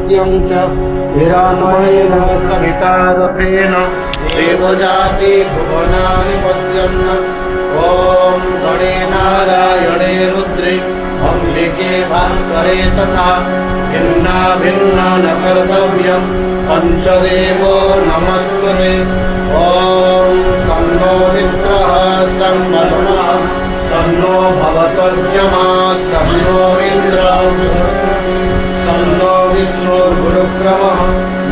सत्यं च हिरण्मयेन सविता रथेन देवजाति भुवनानि पश्यन् ॐ गणे नारायणे रुद्रे अम्बिके भास्करे तथा भिन्न भिन्न न कर्तव्यं पञ्चदेवो नमस्कुते ॐ सन्नो मित्रः सन्नो सन्नो भवतर्जमा सन्नो इन्द्रः सन्नो विष्णुर्गुरुक्रमः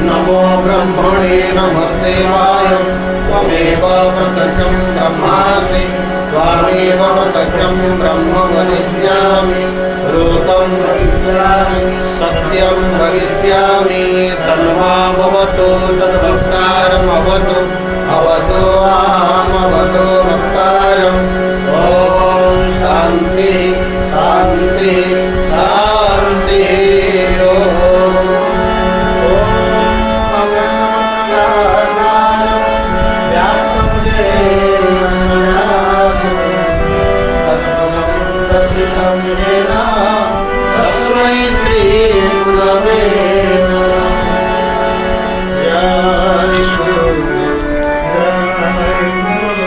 नमो ब्रह्मणे नमस्ते वाय त्वमेव प्रत्यक्षं ब्रह्मासि त्वामेव प्रत्यक्षं ब्रह्म वदिष्यामि ऋतं वदिष्यामि सत्यं वदिष्यामि तन्वा भवतु तद्भक्तारमवतु अवतु अहमवतु भक्तारम् ॐ शान्ति शान्ति शान्तिः तस्मै श्री गुरवे नमः। जय गुरु जय गुरु।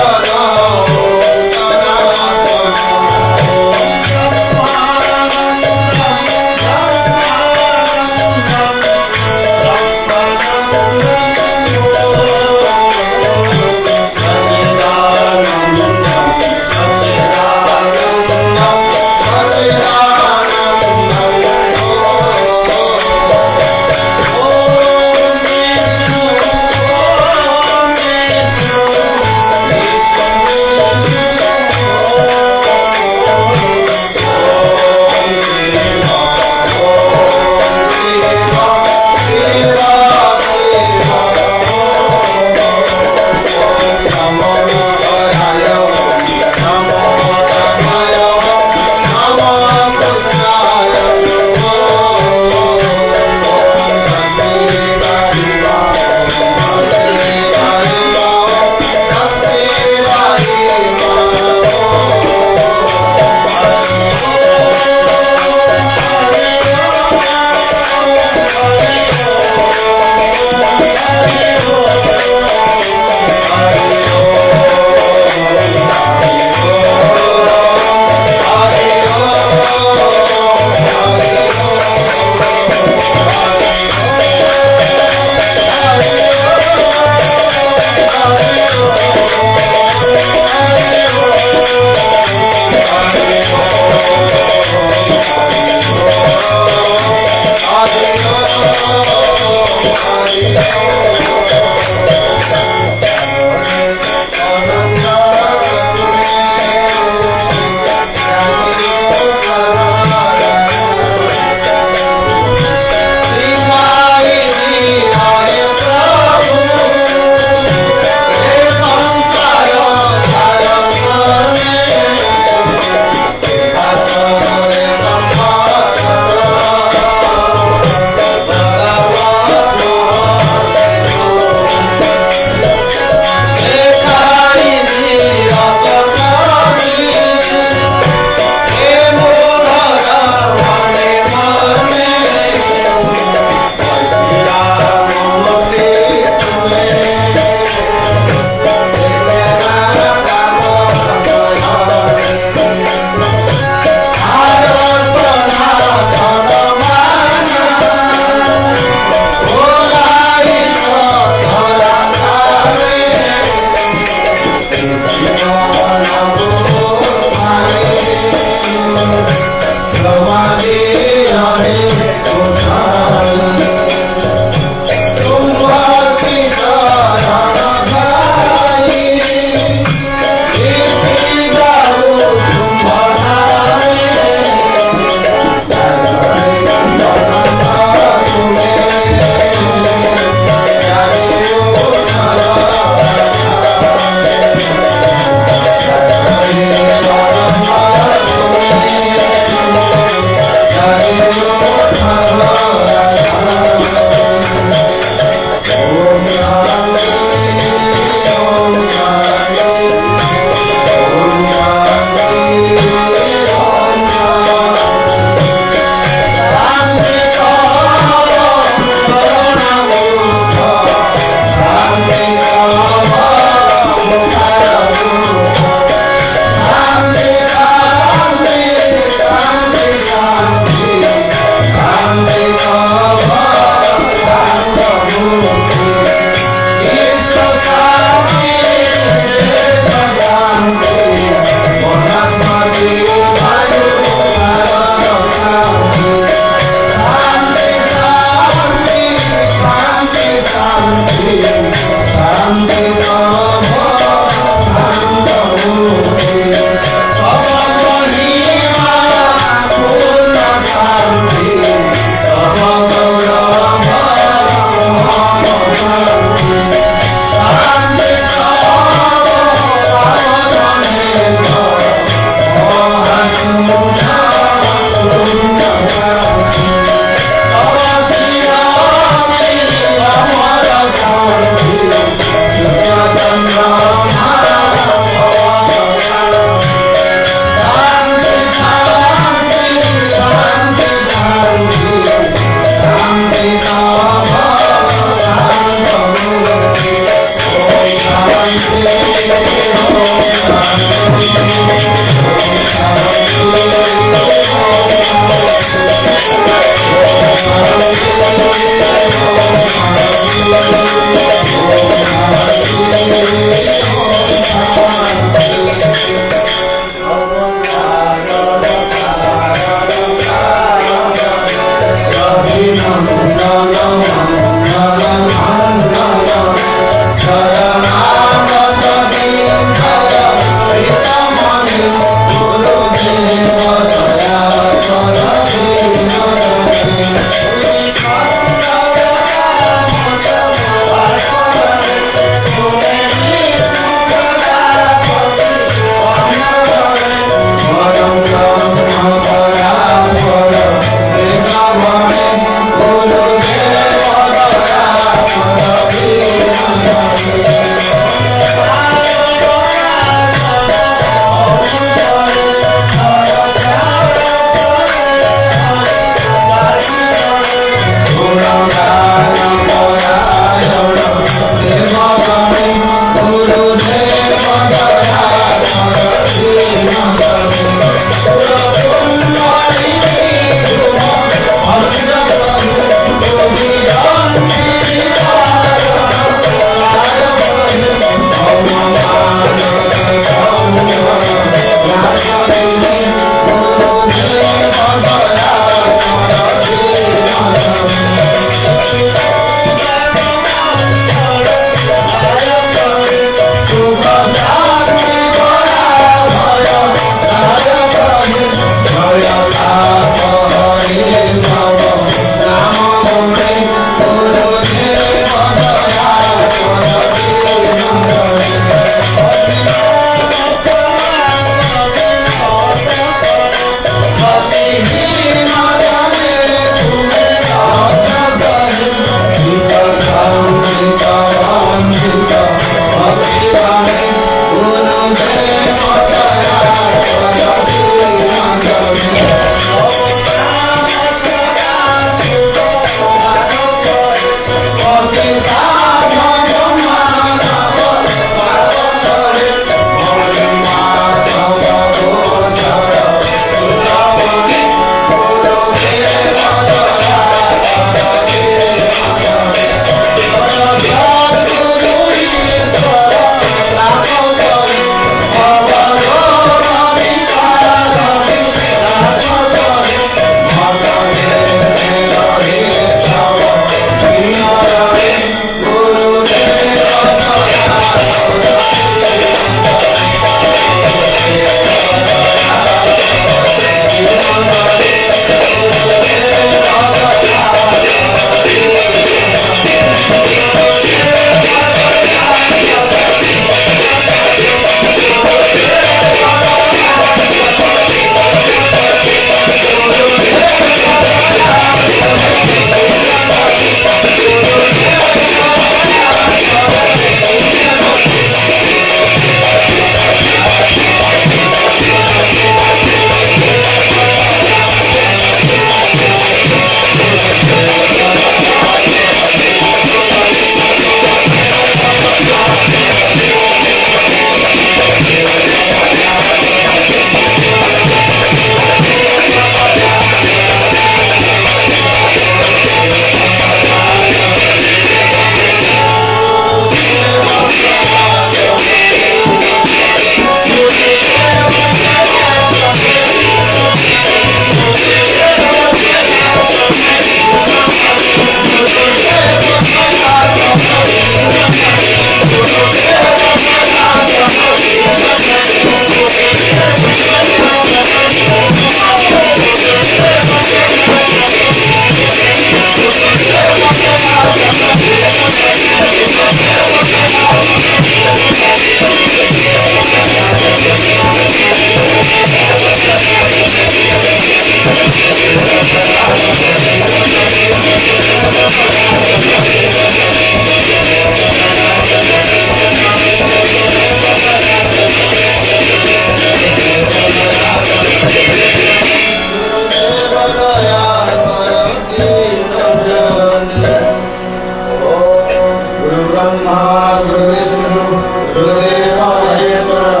गुरुदेव महेश्वरः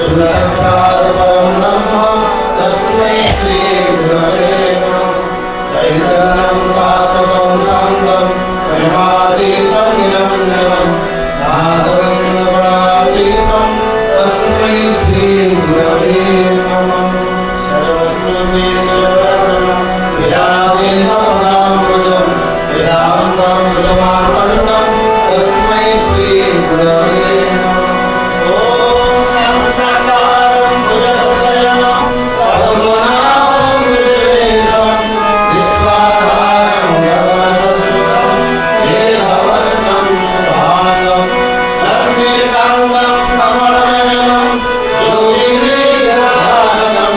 गुरुसाक्षात् परं ब्रह्म तस्मै श्री गुरवे नमः चैतन्यं शाश्वतं शान्तं ब्रह्मातीतं निरञ्जनं नादं गुणातीतं तस्मै श्री गुरवे नमः सर्वस्मै सर्वप्रथमं विराजितमनामृतं वेदान्तं ब्रह्माण्डं तस्मै श्री गुरवे नमः ॐ शान्ताकारं भुजगशयनं पद्मनाभं सुरेशं विश्वाधारं गगनसदृशं मेघवर्णं शुभाङ्गं लक्ष्मीकान्तं कमलनयनं ज्योतिर्विघ्नहारं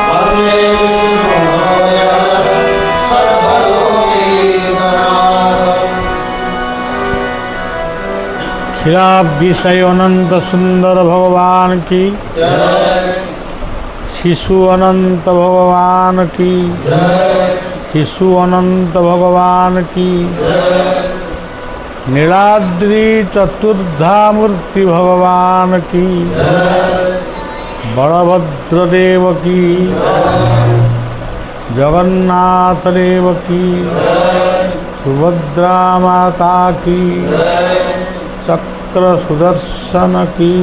वन्दे विष्णुभवयहरं सर्वलोकैकनाथम् क्षीराब्धिशय अनंत सुंदर भगवान की जय शिशु अनंत भगवान की शिशु अनंत भगवान की नीलाद्रि चतुर्धा मूर्ति भगवान की बलभद्र देव की जगन्नाथ देव की सुभद्रा माता की चक्र सुदर्शन की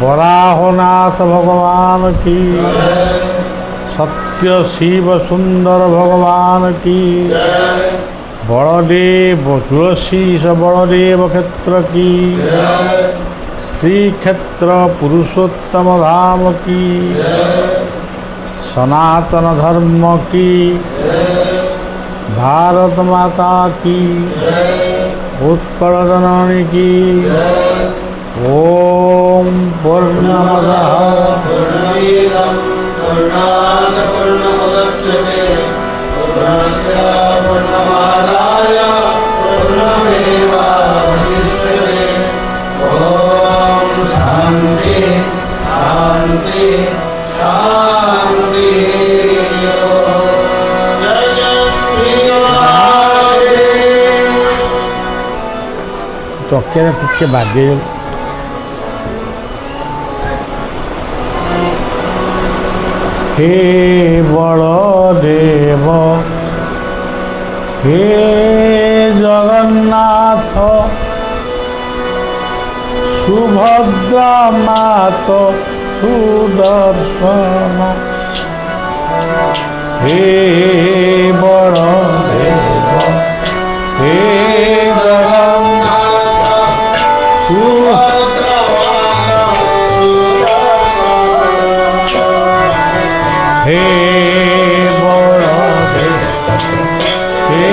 वराहनाथ भगवान की सत्य शिव सुंदर भगवान की बलदेव तुलसी बलदेव क्षेत्र की श्री क्षेत्र पुरुषोत्तम धाम की सनातन धर्म की भारत माता की उत्कल जननी की ओम पूर्णमदः पूर्णमिदं पूर्णात् पूर्णमुदच्यते पूर्णस्य पूर्णमादाय पूर्णमेवावशिष्यते ॐ शान्ति शान्ति शान्ति जय जय श्री महादेव चौके टिके बाजे हे बलदेव हे जगन्नाथ सुभद्रा मात सुदर्शन हे बलदेव हे जगन्नाथ हे बलदेव हे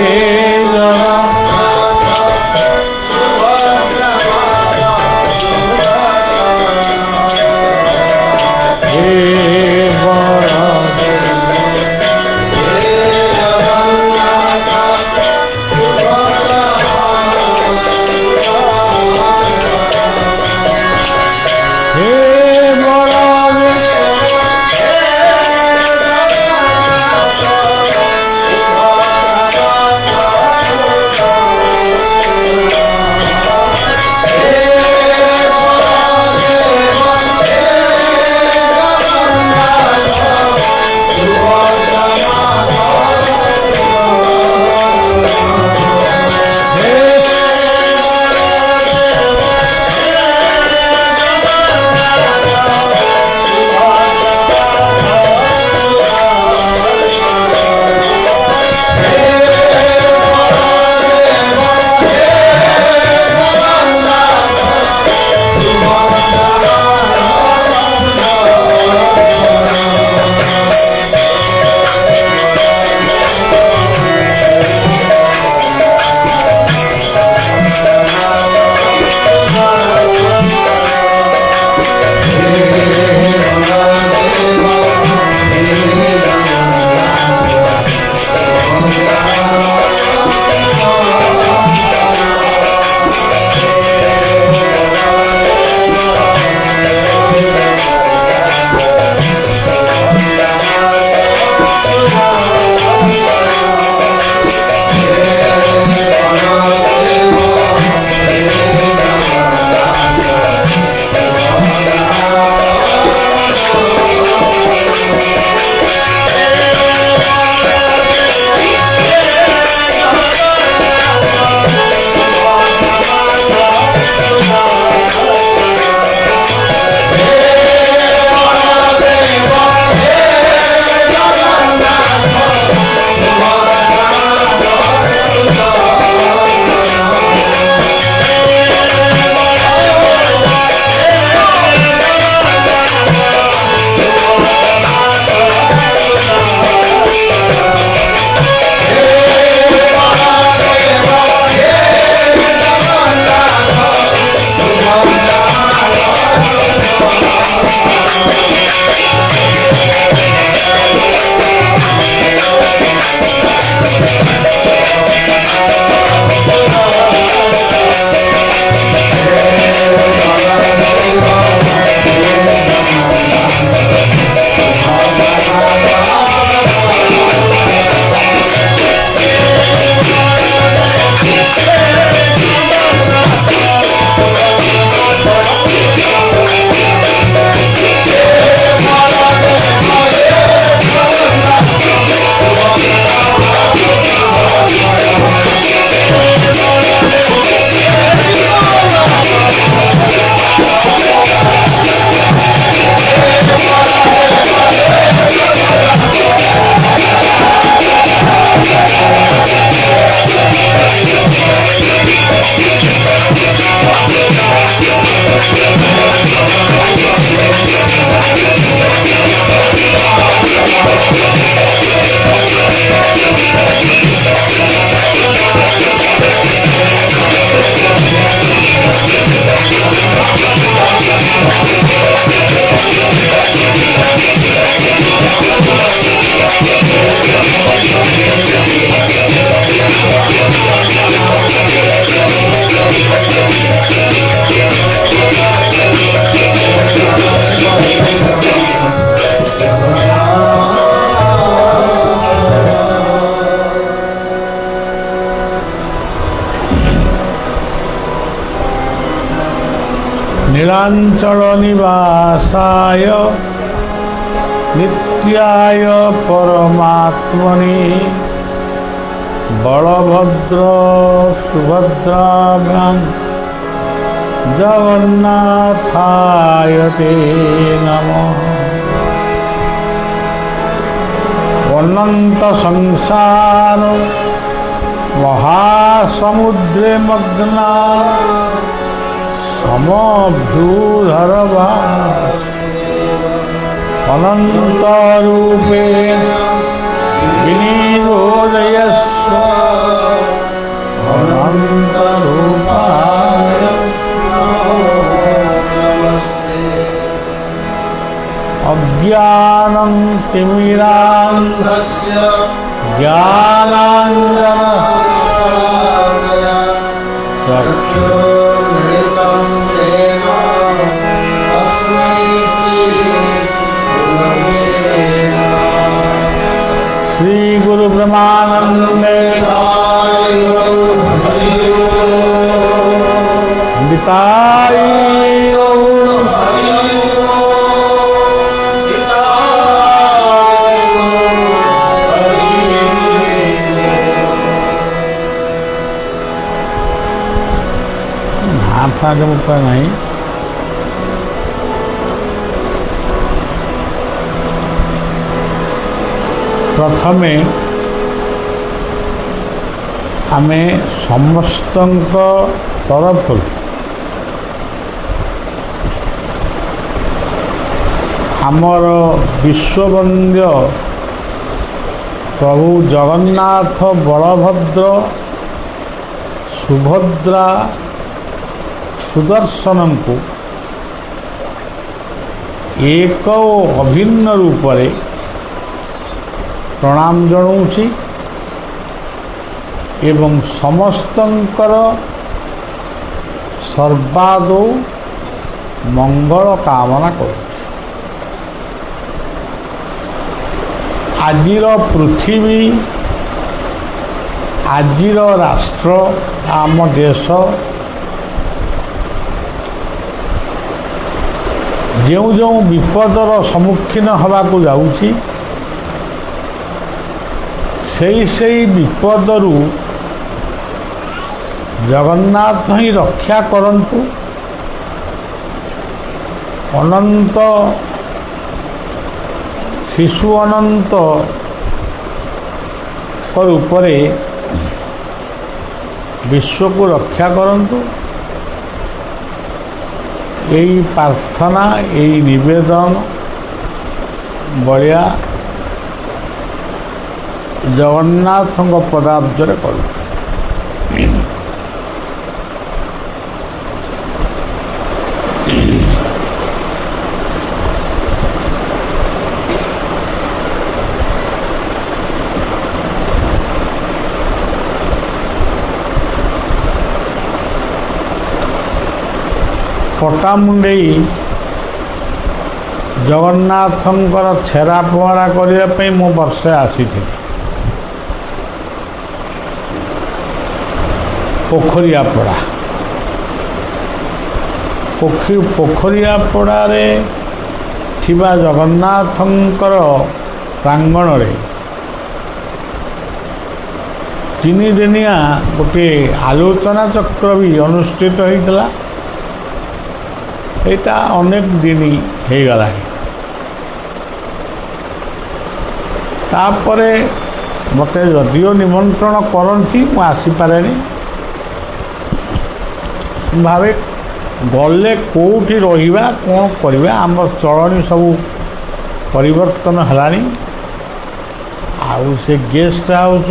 नीलांचल निवासाय नित्याय परमात्मने बलभद्र सुभद्राभ्यां जगन्नाथाय ते नमः। अनंत संसार महासमुद्रे मग्ना समभ्यूधरवा अनंत रूपे विनिरोधयस्व अनंत रूपाय नमस्ते। अज्ञानं तिमिरान्धस्य ज्ञानाञ्जनशलाकया चक्षुर्मृतं देव तस्मै श्रीगुरवे नमः। श्री गुरु ब्रह्मानंदे विताय आपके ऊपर नहीं प्रथमे आमे समस्त तरफ आमर विश्ववंद्य प्रभु जगन्नाथ बलभद्र सुभद्रा सुदर्शन को एक अभिन्न रूप रे प्रणाम जनाऊँची एवं समस्तंकर सर्वादो मंगल कामना करूँ। आजिर पृथ्वी आजिर राष्ट्र आम देश जो जो विपदर सम्मुखीन होबाकू जाउछि से विपदरू जगन्नाथ ही रक्षा करंतु। अनंत शिशु अनंत रूपरे विश्व को रक्षा करंतु। यही प्रार्थना यही निवेदन बलिया जगन्नाथ पदाब्जरे करूँ। पटामुंडेई जगन्नाथंकर छेरा पहरा करने मु वर्षे आसी थी। पोखरियापड़ा पोखरियापड़ारे थिबा जगन्नाथंकर प्रांगण रे 3 दिनिया गोटे आलोचना चक्र भी अनुष्ठित होता। एटा अनेक दिन हो गला। तापरे मते जदिओ निमंत्रण करती मु आसीपारे भावे ଗଲେ କେଉଁଠି ରହିବା କ'ଣ କରିବା ଆମର ଚଳଣି ସବୁ ପରିବର୍ତ୍ତନ ହେଲାଣି। ଆଉ ସେ ଗେଷ୍ଟ ହାଉସ୍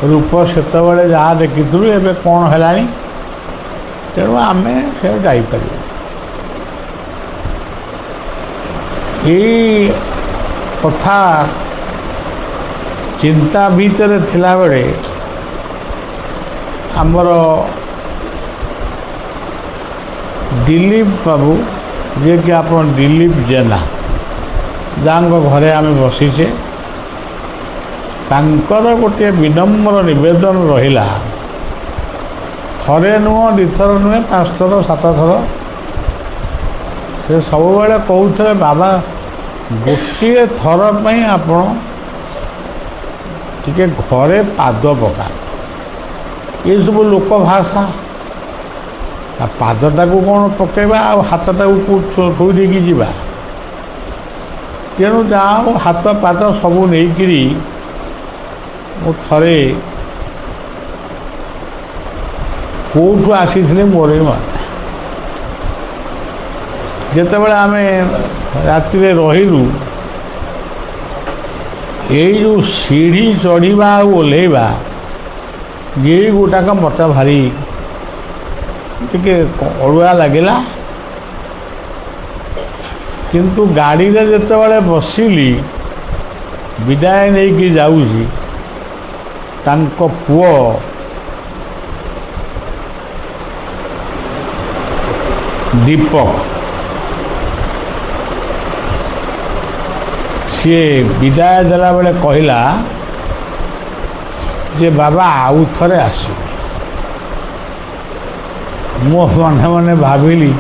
ରୂପ ସେତେବେଳେ ଯାହା ଦେଖିଥିଲୁ ଏବେ କ'ଣ ହେଲାଣି, ତେଣୁ ଆମେ ସେ ଯାଇପାରିବୁ। ଏଇ କଥା ଚିନ୍ତା ଭିତରେ ଥିଲାବେଳେ ଆମର ଦିଲ୍ଲୀପ ବାବୁ, ଯିଏକି ଆପଣ ଦିଲ୍ଲୀପ ଜେନା, ଯାହାଙ୍କ ଘରେ ଆମେ ବସିଛେ, ତାଙ୍କର ଗୋଟିଏ ବିନମ୍ର ନିବେଦନ ରହିଲା। ଥରେ ନୁହଁ, ଦୁଇଥର ନୁହେଁ, 5 ଥର 7 ଥର ସେ ସବୁବେଳେ କହୁଥିଲେ, ବାବା ଗୋଟିଏ ଥର ପାଇଁ ଆପଣ ଟିକେ ଘରେ ପାଦ ପକାନ୍ତୁ। ଏସବୁ ଲୋକ ଭାଷା, ପାଦଟାକୁ କ'ଣ ପକାଇବା ଆଉ ହାତଟାକୁ ଥୋଇ ଦେଇକି ଯିବା। ତେଣୁ ଯାହା ହଉ ହାତ ପାଦ ସବୁ ନେଇକିରି ମୁଁ ଥରେ କେଉଁଠୁ ଆସିଥିଲି ମୋର ହିଁ ମନେ। ଯେତେବେଳେ ଆମେ ରାତିରେ ରହିଲୁ, ଏଇ ଯେଉଁ ସିଢ଼ି ଚଢ଼ିବା ଆଉ ଓହ୍ଲେଇବା ଏଇ ଗୋଟାକ ମୋତେ ଭାରି ଟିକେ ଅଡ଼ୁଆ ଲାଗିଲା। କିନ୍ତୁ ଗାଡ଼ିରେ ଯେତେବେଳେ ବସିଲି, ବିଦାୟ ନେଇକି ଯାଉଛି, ତାଙ୍କ ପୁଅ ଦୀପକ, ସିଏ ବିଦାୟ ଦେଲାବେଳେ କହିଲା ଯେ ବାବା ଆଉ ଥରେ ଆସିବେ। ମୁଁ ମନେ ମନେ ଭାବିଲି,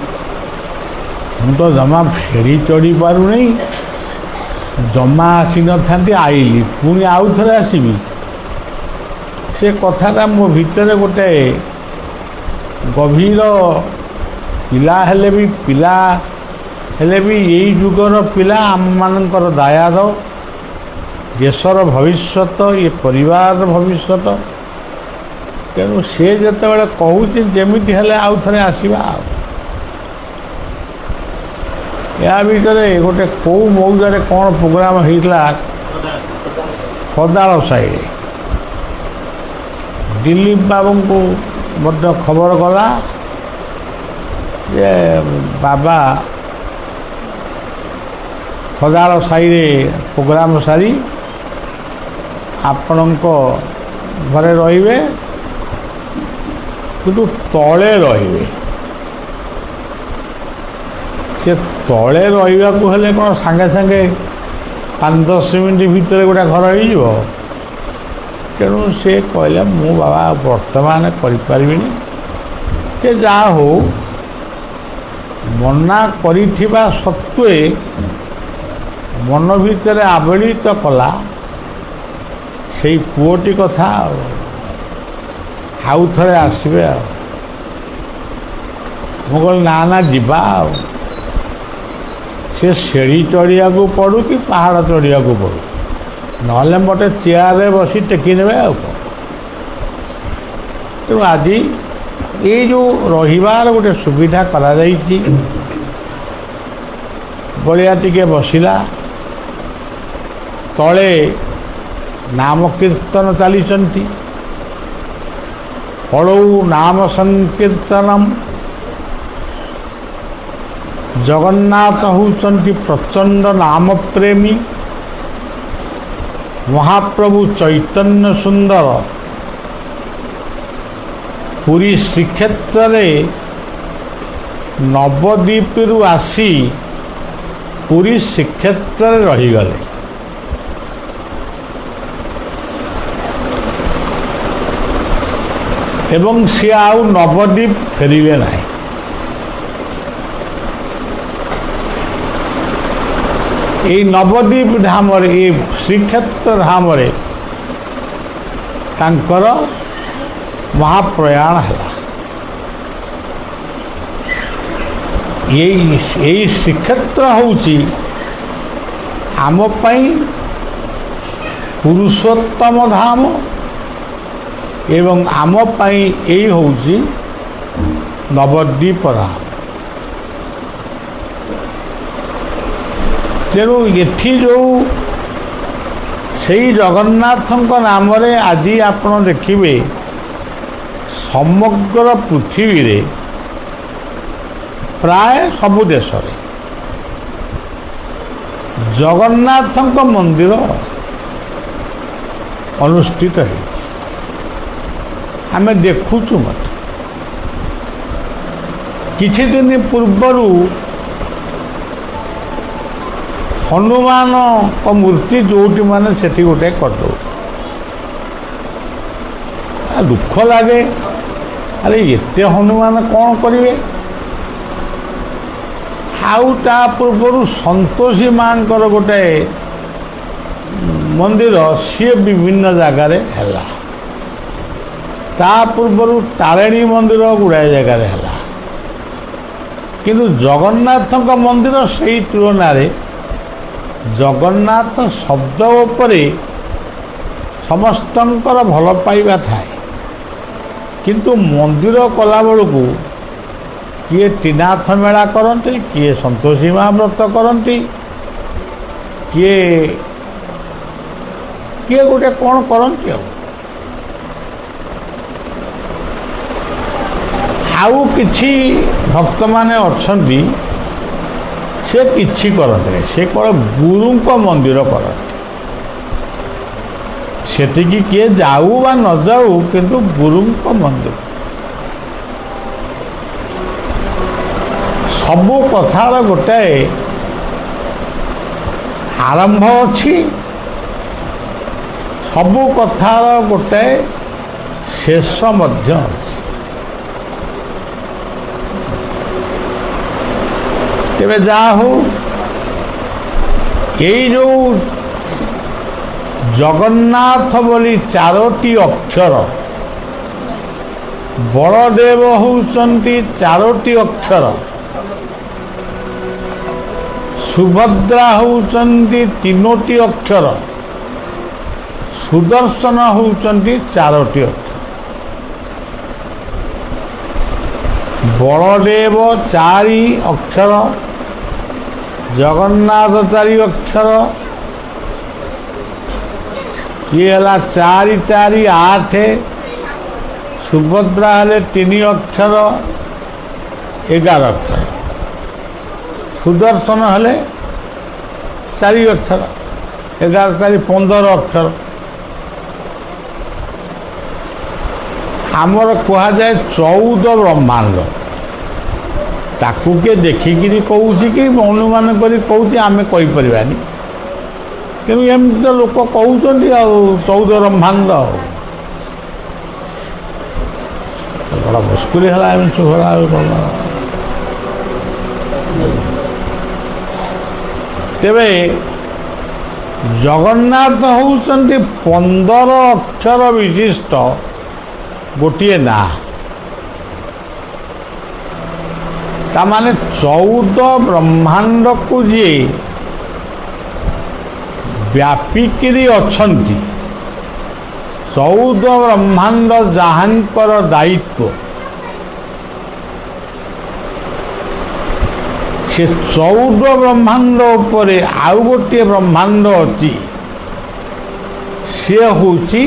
ମୁଁ ତ ଜମା ଫେରି ଚଢ଼ି ପାରୁନି, ଜମା ଆସିନଥାନ୍ତି, ଆଇଲି, ପୁଣି ଆଉ ଥରେ ଆସିବି। ସେ କଥାଟା ମୋ ଭିତରେ ଗୋଟେ ଗଭୀର, ପିଲା ହେଲେ ବି ଏଇ ଯୁଗର ପିଲା, ଆମମାନଙ୍କର ଦାୟାଦ, ଦେଶର ଭବିଷ୍ୟତ, ଏ ପରିବାରର ଭବିଷ୍ୟତ। ତେଣୁ ସେ ଯେତେବେଳେ କହୁଛି ଯେମିତି ହେଲେ ଆଉ ଥରେ ଆସିବା। ଆଉ ଏହା ଭିତରେ ଗୋଟେ କେଉଁ ମଉଜାରେ କ'ଣ ପ୍ରୋଗ୍ରାମ ହେଇଥିଲା, ଖଦାଳ ସାହିରେ ଦିଲ୍ଲୀପ ବାବୁଙ୍କୁ ମଧ୍ୟ ଖବର ଗଲା ଯେ ବାବା ଖଦାଳ ସାହିରେ ପ୍ରୋଗ୍ରାମ ସାରି ଆପଣଙ୍କ ଘରେ ରହିବେ, କିନ୍ତୁ ତଳେ ରହିବେ। ସେ ତଳେ ରହିବାକୁ ହେଲେ କ'ଣ ସାଙ୍ଗେ ସାଙ୍ଗେ 5-10 ମିନିଟ୍ ଭିତରେ ଗୋଟେ ଘର ହେଇଯିବ? ତେଣୁ ସେ କହିଲେ, ମୁଁ ବାବା ବର୍ତ୍ତମାନ କରିପାରିବିନି। ସେ ଯାହା ହଉ ମନା କରିଥିବା ସତ୍ତ୍ୱେ ମନ ଭିତରେ ଆବେଳିତ କଲା ସେଇ ପୁଅଟି କଥା, ଆଉ ଥରେ ଆସିବେ। ଆଉ ମୁଁ କହିଲି ନା ଯିବା। ଆଉ ସେ ସିଢ଼ି ଚଢ଼ିବାକୁ ପଡ଼ୁ କି ପାହାଡ଼ ଚଢ଼ିବାକୁ ପଡ଼ୁ, ନହେଲେ ମୋତେ ଚେୟାରରେ ବସି ଟେକି ନେବେ। ଆଉ କ'ଣ? ତେଣୁ ଆଜି ଏଇ ଯେଉଁ ରହିବାର ଗୋଟେ ସୁବିଧା କରାଯାଇଛି, ବଳିଆ ଟିକେ ବସିଲା, ତଳେ ନାମ କୀର୍ତ୍ତନ ଚାଲିଛନ୍ତି, କଳଉ ନାମ ସଂକୀର୍ତ୍ତନମ୍। ଜଗନ୍ନାଥ ହେଉଛନ୍ତି ପ୍ରଚଣ୍ଡ ନାମ ପ୍ରେମୀ, ମହାପ୍ରଭୁ ଚୈତନ୍ୟ ସୁନ୍ଦର ପୁରୀ ଶ୍ରୀକ୍ଷେତ୍ରରେ ନବଦ୍ୱୀପରୁ ଆସି ପୁରୀ ଶ୍ରୀକ୍ଷେତ୍ରରେ ରହିଗଲେ। ଏବଂ ସିଏ ଆଉ ନବଦ୍ୱୀପ ଫେରିଲେ ନାହିଁ। এই নবদ্বীপ ধামରେ, ଏ ଶ୍ରୀକ୍ଷେତ୍ର ଧାମରେ ତାଙ୍କର ମହାପ୍ରୟାଣ ହେଲା। ଏଇ ଶ୍ରୀକ୍ଷେତ୍ର ହେଉଛି ଆମ ପାଇଁ ପୁରୁଷୋତ୍ତମ ଧାମ ଏବଂ ଆମ ପାଇଁ ଏଇ ହେଉଛି ନବଦ୍ୱୀପରାମ। ତେଣୁ ଏଠି ଯେଉଁ ସେଇ ଜଗନ୍ନାଥଙ୍କ ନାମରେ ଆଜି ଆପଣ ଦେଖିବେ ସମଗ୍ର ପୃଥିବୀରେ ପ୍ରାୟ ସବୁ ଦେଶରେ ଜଗନ୍ନାଥଙ୍କ ମନ୍ଦିର ଅନୁଷ୍ଠିତ ହେଉଛି। ଆମେ ଦେଖୁଛୁ ମଧ୍ୟ କିଛି ଦିନ ପୂର୍ବରୁ ହନୁମାନଙ୍କ ମୂର୍ତ୍ତି ଯେଉଁଠି ମାନେ ସେଠି ଗୋଟେ କରିଦେଉଛି। ଦୁଃଖ ଲାଗେ, ଆରେ ଏତେ ହନୁମାନ କ'ଣ କରିବେ? ଆଉ ତା ପୂର୍ବରୁ ସନ୍ତୋଷୀ ମାଙ୍କର ଗୋଟେ ମନ୍ଦିର, ସିଏ ବିଭିନ୍ନ ଜାଗାରେ ହେଲା। ତା ପୂର୍ବରୁ ତାରିଣୀ ମନ୍ଦିର ଗୁଡ଼ାଏ ଜାଗାରେ ହେଲା। କିନ୍ତୁ ଜଗନ୍ନାଥଙ୍କ ମନ୍ଦିର ସେଇ ତୁଳନାରେ ଜଗନ୍ନାଥ ଶବ୍ଦ ଉପରେ ସମସ୍ତଙ୍କର ଭଲ ପାଇବା ଥାଏ। କିନ୍ତୁ ମନ୍ଦିର କଲାବେଳକୁ କିଏ ତ୍ରିନାଥ ମେଳା କରନ୍ତି, କିଏ ସନ୍ତୋଷୀ ମା ବ୍ରତ କରନ୍ତି, କିଏ ଗୋଟେ କ'ଣ କରନ୍ତି। ଆଉ କିଛି ଭକ୍ତମାନେ ଅଛନ୍ତି ସେ କିଛି କରନ୍ତିନି, ସେ କ'ଣ ଗୁରୁଙ୍କ ମନ୍ଦିର କରନ୍ତି। ସେଠିକି କିଏ ଯାଉ ବା ନ ଯାଉ, କିନ୍ତୁ ଗୁରୁଙ୍କ ମନ୍ଦିର। ସବୁ କଥାର ଗୋଟାଏ ଆରମ୍ଭ ଅଛି, ସବୁ କଥାର ଗୋଟାଏ ଶେଷ ମଧ୍ୟ ଅଛି। ତେବେ ଯାହା ହଉ, ଏଇ ଯେଉଁ ଜଗନ୍ନାଥ ବୋଲି ଚାରୋଟି ଅକ୍ଷର, ବଳଦେବ ହେଉଛନ୍ତି ଚାରୋଟି ଅକ୍ଷର, ସୁଭଦ୍ରା ହେଉଛନ୍ତି ତିନୋଟି ଅକ୍ଷର, ସୁଦର୍ଶନ ହେଉଛନ୍ତି ଚାରୋଟି ଅକ୍ଷର। ବଳଦେବ ଚାରି ଅକ୍ଷର, ଜଗନ୍ନାଥ ଚାରି ଅକ୍ଷର, ଇଏ ହେଲା 4 4 8, ସୁଭଦ୍ରା ହେଲେ 3 ଅକ୍ଷର 11 ଅକ୍ଷର, ସୁଦର୍ଶନ ହେଲେ 4 ଅକ୍ଷର 11 4 15 ଅକ୍ଷର। ଆମର କୁହାଯାଏ 14 ବ୍ରହ୍ମାଣ୍ଡ। ତାକୁ କିଏ ଦେଖିକିରି କହୁଛି କି ଅନୁମାନ କରି କହୁଛି ଆମେ କହିପାରିବାନି, ତେଣୁ ଏମିତି ତ ଲୋକ କହୁଛନ୍ତି ଆଉ 14 ବ୍ରହ୍ମାଣ୍ଡ। ବଡ଼ ମୁସ୍କିଲ ହେଲା ଏମିତି ହେଲା। ତେବେ ଜଗନ୍ନାଥ ହେଉଛନ୍ତି 15 ଅକ୍ଷର ବିଶିଷ୍ଟ ଗୋଟିଏ ନାଁ। ତାମାନେ 14 ବ୍ରହ୍ମାଣ୍ଡକୁ ଯିଏ ବ୍ୟାପିକିରି ଅଛନ୍ତି, 14 ବ୍ରହ୍ମାଣ୍ଡ ଯାହାଙ୍କର ଦାୟିତ୍ୱ, ସେ 14 ବ୍ରହ୍ମାଣ୍ଡ ଉପରେ ଆଉ ଗୋଟିଏ ବ୍ରହ୍ମାଣ୍ଡ ଅଛି, ସିଏ ହେଉଛି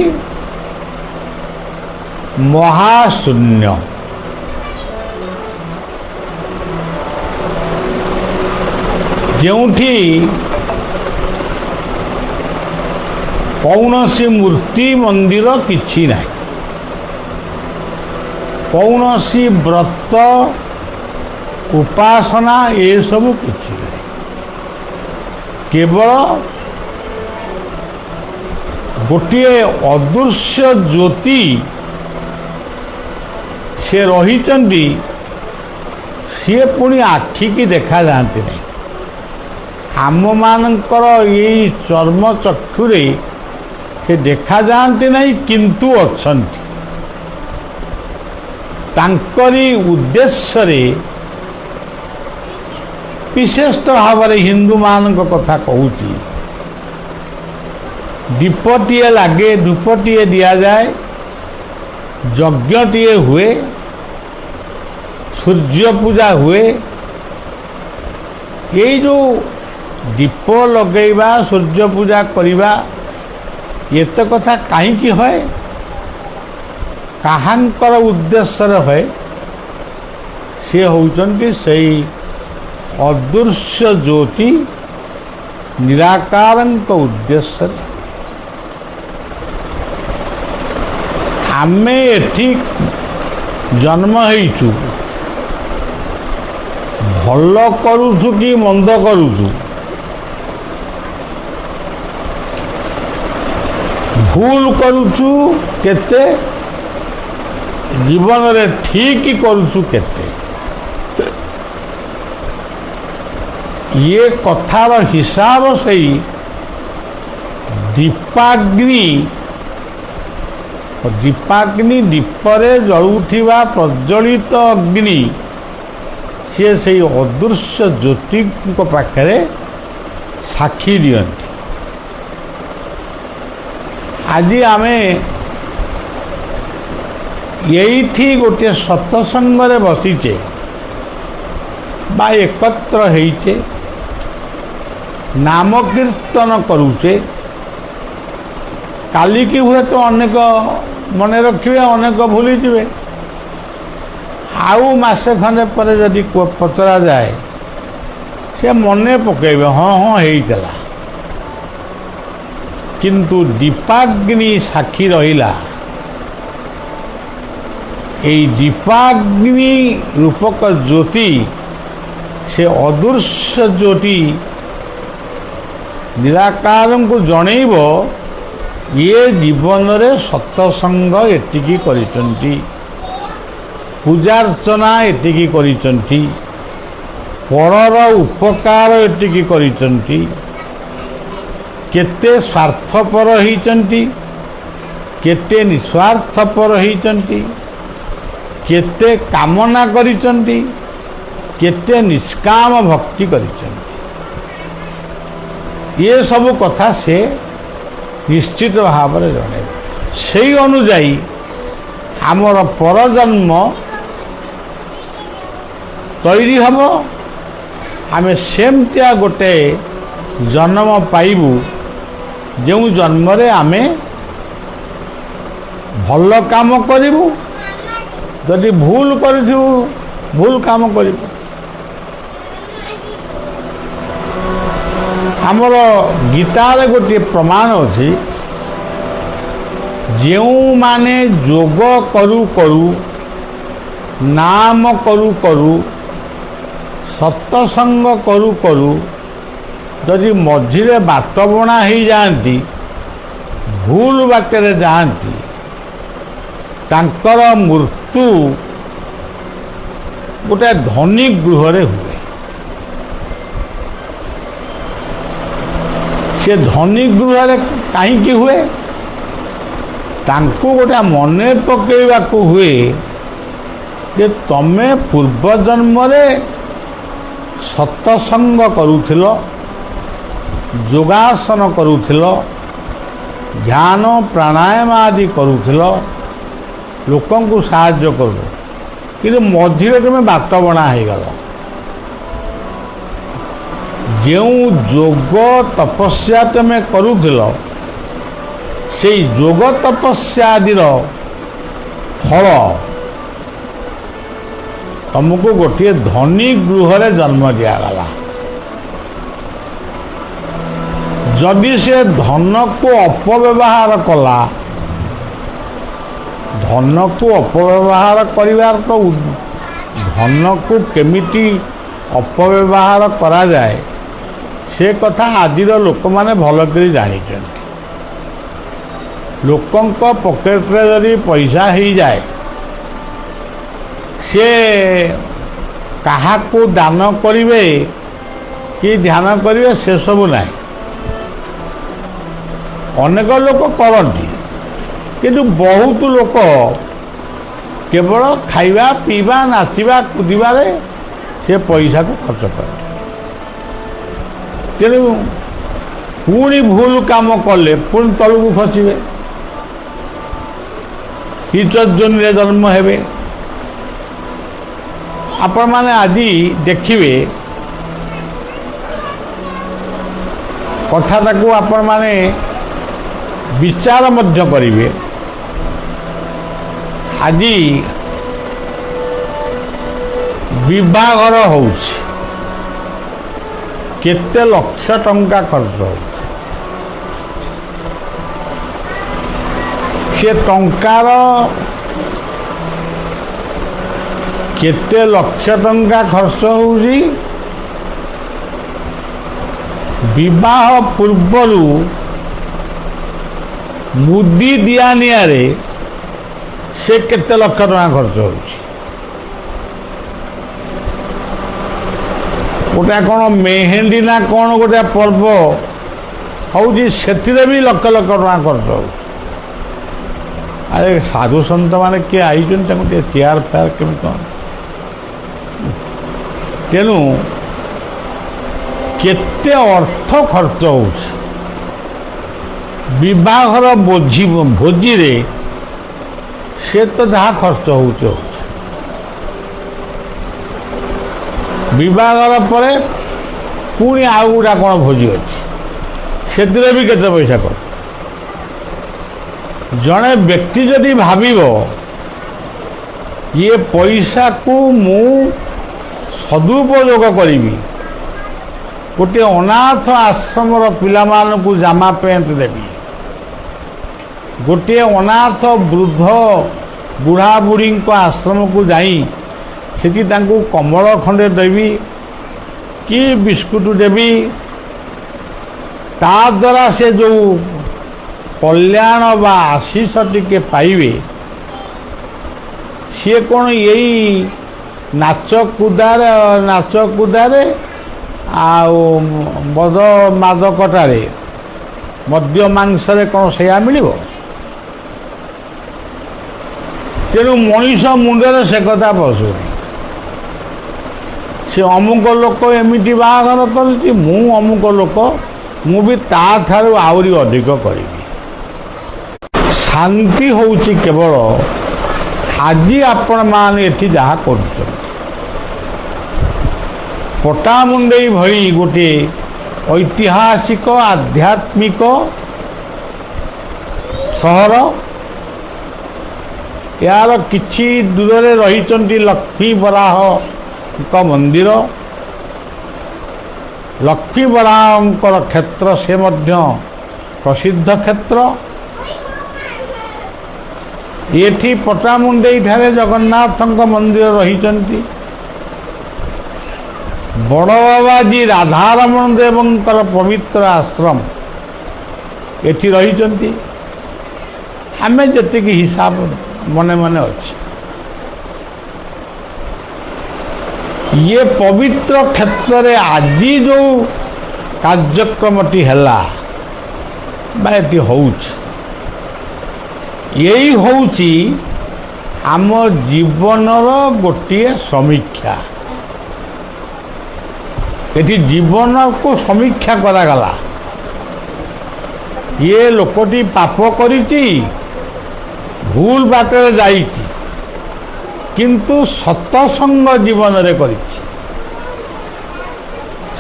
ମହାଶୂନ୍ୟ। ଯେଉଁଠି କୌଣସି ମୂର୍ତ୍ତି ମନ୍ଦିର କିଛି ନାହିଁ, କୌଣସି ବ୍ରତ ଉପାସନା ଏସବୁ କିଛି ନାହିଁ, କେବଳ ଗୋଟିଏ ଅଦୃଶ୍ୟ ଜ୍ୟୋତି ସେ ରହିଛନ୍ତି। ସିଏ ପୁଣି ଆଖିକି ଦେଖାଯାଆନ୍ତି ନାହିଁ। ଆମମାନଙ୍କର ଏଇ ଚର୍ମ ଚକ୍ଷୁରେ ସେ ଦେଖାଯାଆନ୍ତି ନାହିଁ, କିନ୍ତୁ ଅଛନ୍ତି। ତାଙ୍କରି ଉଦ୍ଦେଶ୍ୟରେ ବିଶେଷ ଭାବରେ ହିନ୍ଦୁମାନଙ୍କ କଥା କହୁଛି, ଦୀପଟିଏ ଲାଗେ, ଧୂପଟିଏ ଦିଆଯାଏ, ଯଜ୍ଞଟିଏ ହୁଏ, ସୂର୍ଯ୍ୟ ପୂଜା ହୁଏ। ଏଇ ଯେଉଁ ଦୀପ ଲଗେଇବା, ସୂର୍ଯ୍ୟ ପୂଜା କରିବା, ଏତେ କଥା କାହିଁକି ହୁଏ, କାହାଙ୍କର ଉଦ୍ଦେଶ୍ୟରେ ହୁଏ? ସେ ହେଉଛନ୍ତି ସେଇ ଅଦୃଶ୍ୟ ଜ୍ୟୋତି ନିରାକାରଙ୍କ ଉଦ୍ଦେଶ୍ୟରେ। ଆମେ ଏଠି ଜନ୍ମ ହେଇଛୁ, ଭଲ କରୁଛୁ କି ମନ୍ଦ କରୁଛୁ, ଭୁଲ କରୁଛୁ କେତେ, ଜୀବନରେ ଠିକ କରୁଛୁ କେତେ, ଇଏ କଥାର ହିସାବ ସେଇ ଦୀପାଗ୍ନି ଦୀପରେ ଜଳୁଥିବା ପ୍ରଜ୍ୱଳିତ ଅଗ୍ନି, ସିଏ ସେଇ ଅଦୃଶ୍ୟ ଜ୍ୟୋତିଙ୍କ ପାଖରେ ସାକ୍ଷୀ ଦିଅନ୍ତି। ଆଜି ଆମେ ଏଇଠି ଗୋଟିଏ ସତ୍ସଙ୍ଗରେ ବସିଛେ ବା ଏକତ୍ର ହେଇଛେ, ନାମ କୀର୍ତ୍ତନ କରୁଛେ। କାଲିକି ହୁଏତ ଅନେକ ମନେ ରଖିବେ, ଅନେକ ଭୁଲିଯିବେ। ଆଉ ମାସେ ଖଣ୍ଡେ ପରେ ଯଦି ପଚରାଯାଏ, ସେ ମନେ ପକାଇବେ, ହଁ ହଁ ହେଇଥିଲା। କିନ୍ତୁ ଦୀପାଗ୍ନି ସାକ୍ଷୀ ରହିଲା। এই ଦୀପାଗ୍ନି ରୂପକ ଜ୍ୟୋତି, ସେ ଅଦୃଶ୍ୟ ଜ୍ୟୋତି ନିରାକାରଙ୍କୁ ଜଣେଇବ, ଇଏ ଜୀବନରେ ସତ୍ସଙ୍ଗ ଏତିକି କରିଛନ୍ତି, ପୂଜାର୍ଚ୍ଚନା ଏତିକି କରିଛନ୍ତି, ପରର ଉପକାର ଏତିକି କରିଛନ୍ତି, କେତେ ସ୍ୱାର୍ଥପର ହେଇଛନ୍ତି, କେତେ ନିଃସ୍ୱାର୍ଥପର ହେଇଛନ୍ତି, କେତେ କାମନା କରିଛନ୍ତି, କେତେ ନିଷ୍କାମ ଭକ୍ତି କରିଛନ୍ତି। ଏ ସବୁ କଥା ସେ ନିଶ୍ଚିତ ଭାବରେ ଜଣାଇବ। ସେହି ଅନୁଯାୟୀ ଆମର ପରଜନ୍ମ ତୈରି ହେବ। ଆମେ ସେମିତିଆ ଗୋଟେ ଜନ୍ମ ପାଇବୁ, ଯେଉଁ ଜନ୍ମରେ ଆମେ ଭଲ କାମ କରିବୁ, ଯଦି ଭୁଲ କରିଥିବୁ ଭୁଲ କାମ କରିବୁ। ଆମର ଗୀତାରେ ଗୋଟିଏ ପ୍ରମାଣ ଅଛି, ଯେଉଁମାନେ ଯୋଗ କରୁ କରୁ, ନାମ କରୁ କରୁ, ସତ୍ସଙ୍ଗ କରୁ କରୁ ଯଦି ମଝିରେ ବାଟ ବଣା ହେଇଯାଆନ୍ତି, ଭୁଲ ବାଟରେ ଯାଆନ୍ତି, ତାଙ୍କର ମୃତ୍ୟୁ ଗୋଟେ ଧନୀ ଗୃହରେ ହୁଏ। ସେ ଧନୀ ଗୃହରେ କାହିଁକି ହୁଏ? ତାଙ୍କୁ ଗୋଟେ ମନେ ପକାଇବାକୁ ହୁଏ ଯେ ତମେ ପୂର୍ବଜନ୍ମରେ ସତ୍ସଙ୍ଗ କରୁଥିଲ, ଯୋଗାସନ କରୁଥିଲ, ଧ୍ୟାନ ପ୍ରାଣାୟାମ ଆଦି କରୁଥିଲ, ଲୋକଙ୍କୁ ସାହାଯ୍ୟ କରୁଥିଲ, କିନ୍ତୁ ମଝିରେ ତୁମେ ବାଟବଣା ହେଇଗଲ। ଯେଉଁ ଯୋଗ ତପସ୍ୟା ତୁମେ କରୁଥିଲ, ସେଇ ଯୋଗ ତପସ୍ୟା ଆଦିର ଫଳ ତମକୁ ଗୋଟିଏ ଧନୀ ଗୃହରେ ଜନ୍ମ ଦିଆଗଲା। ଯଦି ସେ ଧନକୁ ଅପବ୍ୟବହାର କଲା, ଧନକୁ ଅପବ୍ୟବହାର କରିବାର ତ, ଧନକୁ କେମିତି ଅପବ୍ୟବହାର କରାଯାଏ ସେ କଥା ଆଜିର ଲୋକମାନେ ଭଲ କରି ଜାଣିଛନ୍ତି। ଲୋକଙ୍କ ପକେଟରେ ଯଦି ପଇସା ହେଇଯାଏ, ସେ କାହାକୁ ଦାନ କରିବେ କି ଧ୍ୟାନ କରିବେ ସେସବୁ ନାହିଁ। ଅନେକ ଲୋକ କରନ୍ତି, କିନ୍ତୁ ବହୁତ ଲୋକ କେବଳ ଖାଇବା ପିଇବା ନାଚିବା କୁଦିବାରେ ସେ ପଇସାକୁ ଖର୍ଚ୍ଚ କରନ୍ତି। ତେଣୁ ପୁଣି ଭୁଲ କାମ କଲେ ପୁଣି ତଳକୁ ଖସିବେ, ହିଚ ଯୋନିରେ ଜନ୍ମ ହେବେ। ଆପଣମାନେ ଆଜି ଦେଖିବେ କଥାଟାକୁ ଆପଣମାନେ ବିଚାର ମଧ୍ୟ କରିବେ। ଆଜି ବିବାହଘର ହେଉଛି, କେତେ ଲକ୍ଷ ଟଙ୍କା ଖର୍ଚ୍ଚ ହେଉଛି। ସେ ଟଙ୍କାର କେତେ ଲକ୍ଷ ଟଙ୍କା ଖର୍ଚ୍ଚ ହେଉଛି ବିବାହ ପୂର୍ବରୁ ମୁଦି ଦିଆନିଆରେ ସେ କେତେ ଲକ୍ଷ ଟଙ୍କା ଖର୍ଚ୍ଚ ହେଉଛି। ଗୋଟା କ'ଣ ମେହେନ୍ଦି ନା କ'ଣ ଗୋଟେ ପର୍ବ ହେଉଛି, ସେଥିରେ ବି ଲକ୍ଷ ଲକ୍ଷ ଟଙ୍କା ଖର୍ଚ୍ଚ ହେଉଛି। ଆରେ ସାଧୁ ସନ୍ଥ ମାନେ କିଏ ଆଇଛନ୍ତି, ତାଙ୍କୁ ଟିକେ ଚେୟାର ଫେୟାର କେମିତି କ'ଣ। ତେଣୁ କେତେ ଅର୍ଥ ଖର୍ଚ୍ଚ ହେଉଛି ବିବାହର ଭୋଜିରେ, ସେ ତ ଯାହା ଖର୍ଚ୍ଚ ହେଉଛି ହେଉଛି। ବିବାହର ପରେ ପୁଣି ଆଉ ଗୁଡ଼ା କ'ଣ ଭୋଜି ଅଛି, ସେଥିରେ ବି କେତେ ପଇସା ଖର୍ଚ୍ଚ। ଜଣେ ବ୍ୟକ୍ତି ଯଦି ଭାବିବ ଇଏ ପଇସାକୁ ମୁଁ ସଦୁପଯୋଗ କରିବି, ଗୋଟିଏ ଅନାଥ ଆଶ୍ରମର ପିଲାମାନଙ୍କୁ ଜାମା ପ୍ୟାଣ୍ଟ ଦେବି, ଗୋଟିଏ ଅନାଥ ବୃଦ୍ଧ ବୁଢ଼ା ବୁଢ଼ୀଙ୍କ ଆଶ୍ରମକୁ ଯାଇ ସେଠି ତାଙ୍କୁ କମଳ ଖଣ୍ଡେ ଦେବି କି ବିସ୍କୁଟ ଦେବି, ତା ଦ୍ୱାରା ସେ ଯେଉଁ କଲ୍ୟାଣ ବା ଆଶିଷ ଟିକେ ପାଇବେ, ସିଏ କ'ଣ ଏଇ ନାଚ କୁଦାରେ ଆଉ ମଦ ମାଦକଟାରେ ମଦ୍ୟ ମାଂସରେ କ'ଣ ସେଇଆ ମିଳିବ? ତେଣୁ ମଣିଷ ମୁଣ୍ଡରେ ସେ କଥା ପଶୁନି। ସେ ଅମୁକ ଲୋକ ଏମିତି ବାହାଘର କରୁଛି, ମୁଁ ଅମୁକ ଲୋକ, ମୁଁ ବି ତାଠାରୁ ଆହୁରି ଅଧିକ କରିବି। ଶାନ୍ତି ହେଉଛି କେବଳ ଆଜି ଆପଣମାନେ ଏଠି ଯାହା କରୁଛନ୍ତି। ପଟ୍ଟାମୁଣ୍ଡେଇ ଭଳି ଗୋଟିଏ ଐତିହାସିକ ଆଧ୍ୟାତ୍ମିକ ସହର, ଏହାର କିଛି ଦୂରରେ ରହିଛନ୍ତି ଲକ୍ଷ୍ମୀ ବରାହଙ୍କ ମନ୍ଦିର। ଲକ୍ଷ୍ମୀ ବରାହଙ୍କର କ୍ଷେତ୍ର ସେ ମଧ୍ୟ ପ୍ରସିଦ୍ଧ କ୍ଷେତ୍ର। ଏଠି ପଟ୍ଟାମୁଣ୍ଡେଇଠାରେ ଜଗନ୍ନାଥଙ୍କ ମନ୍ଦିର ରହିଛନ୍ତି। ବଡ଼ବାବାଜୀ ରାଧାରମଣ ଦେବଙ୍କର ପବିତ୍ର ଆଶ୍ରମ ଏଠି ରହିଛନ୍ତି। ଆମେ ଯେତିକି ହିସାବ ମନେ ମନେ ଅଛି, ଇଏ ପବିତ୍ର କ୍ଷେତ୍ରରେ ଆଜି ଯେଉଁ କାର୍ଯ୍ୟକ୍ରମଟି ହେଲା ବା ଏଠି ହେଉଛି, ଏଇ ହେଉଛି ଆମ ଜୀବନର ଗୋଟିଏ ସମୀକ୍ଷା। ଏଠି ଜୀବନକୁ ସମୀକ୍ଷା କରାଗଲା। ଇଏ ଲୋକଟି ପାପ କରିଛି, ଭୁଲ ବାଟରେ ଯାଇଛି, କିନ୍ତୁ ସତସଙ୍ଗ ଜୀବନରେ କରିଛି,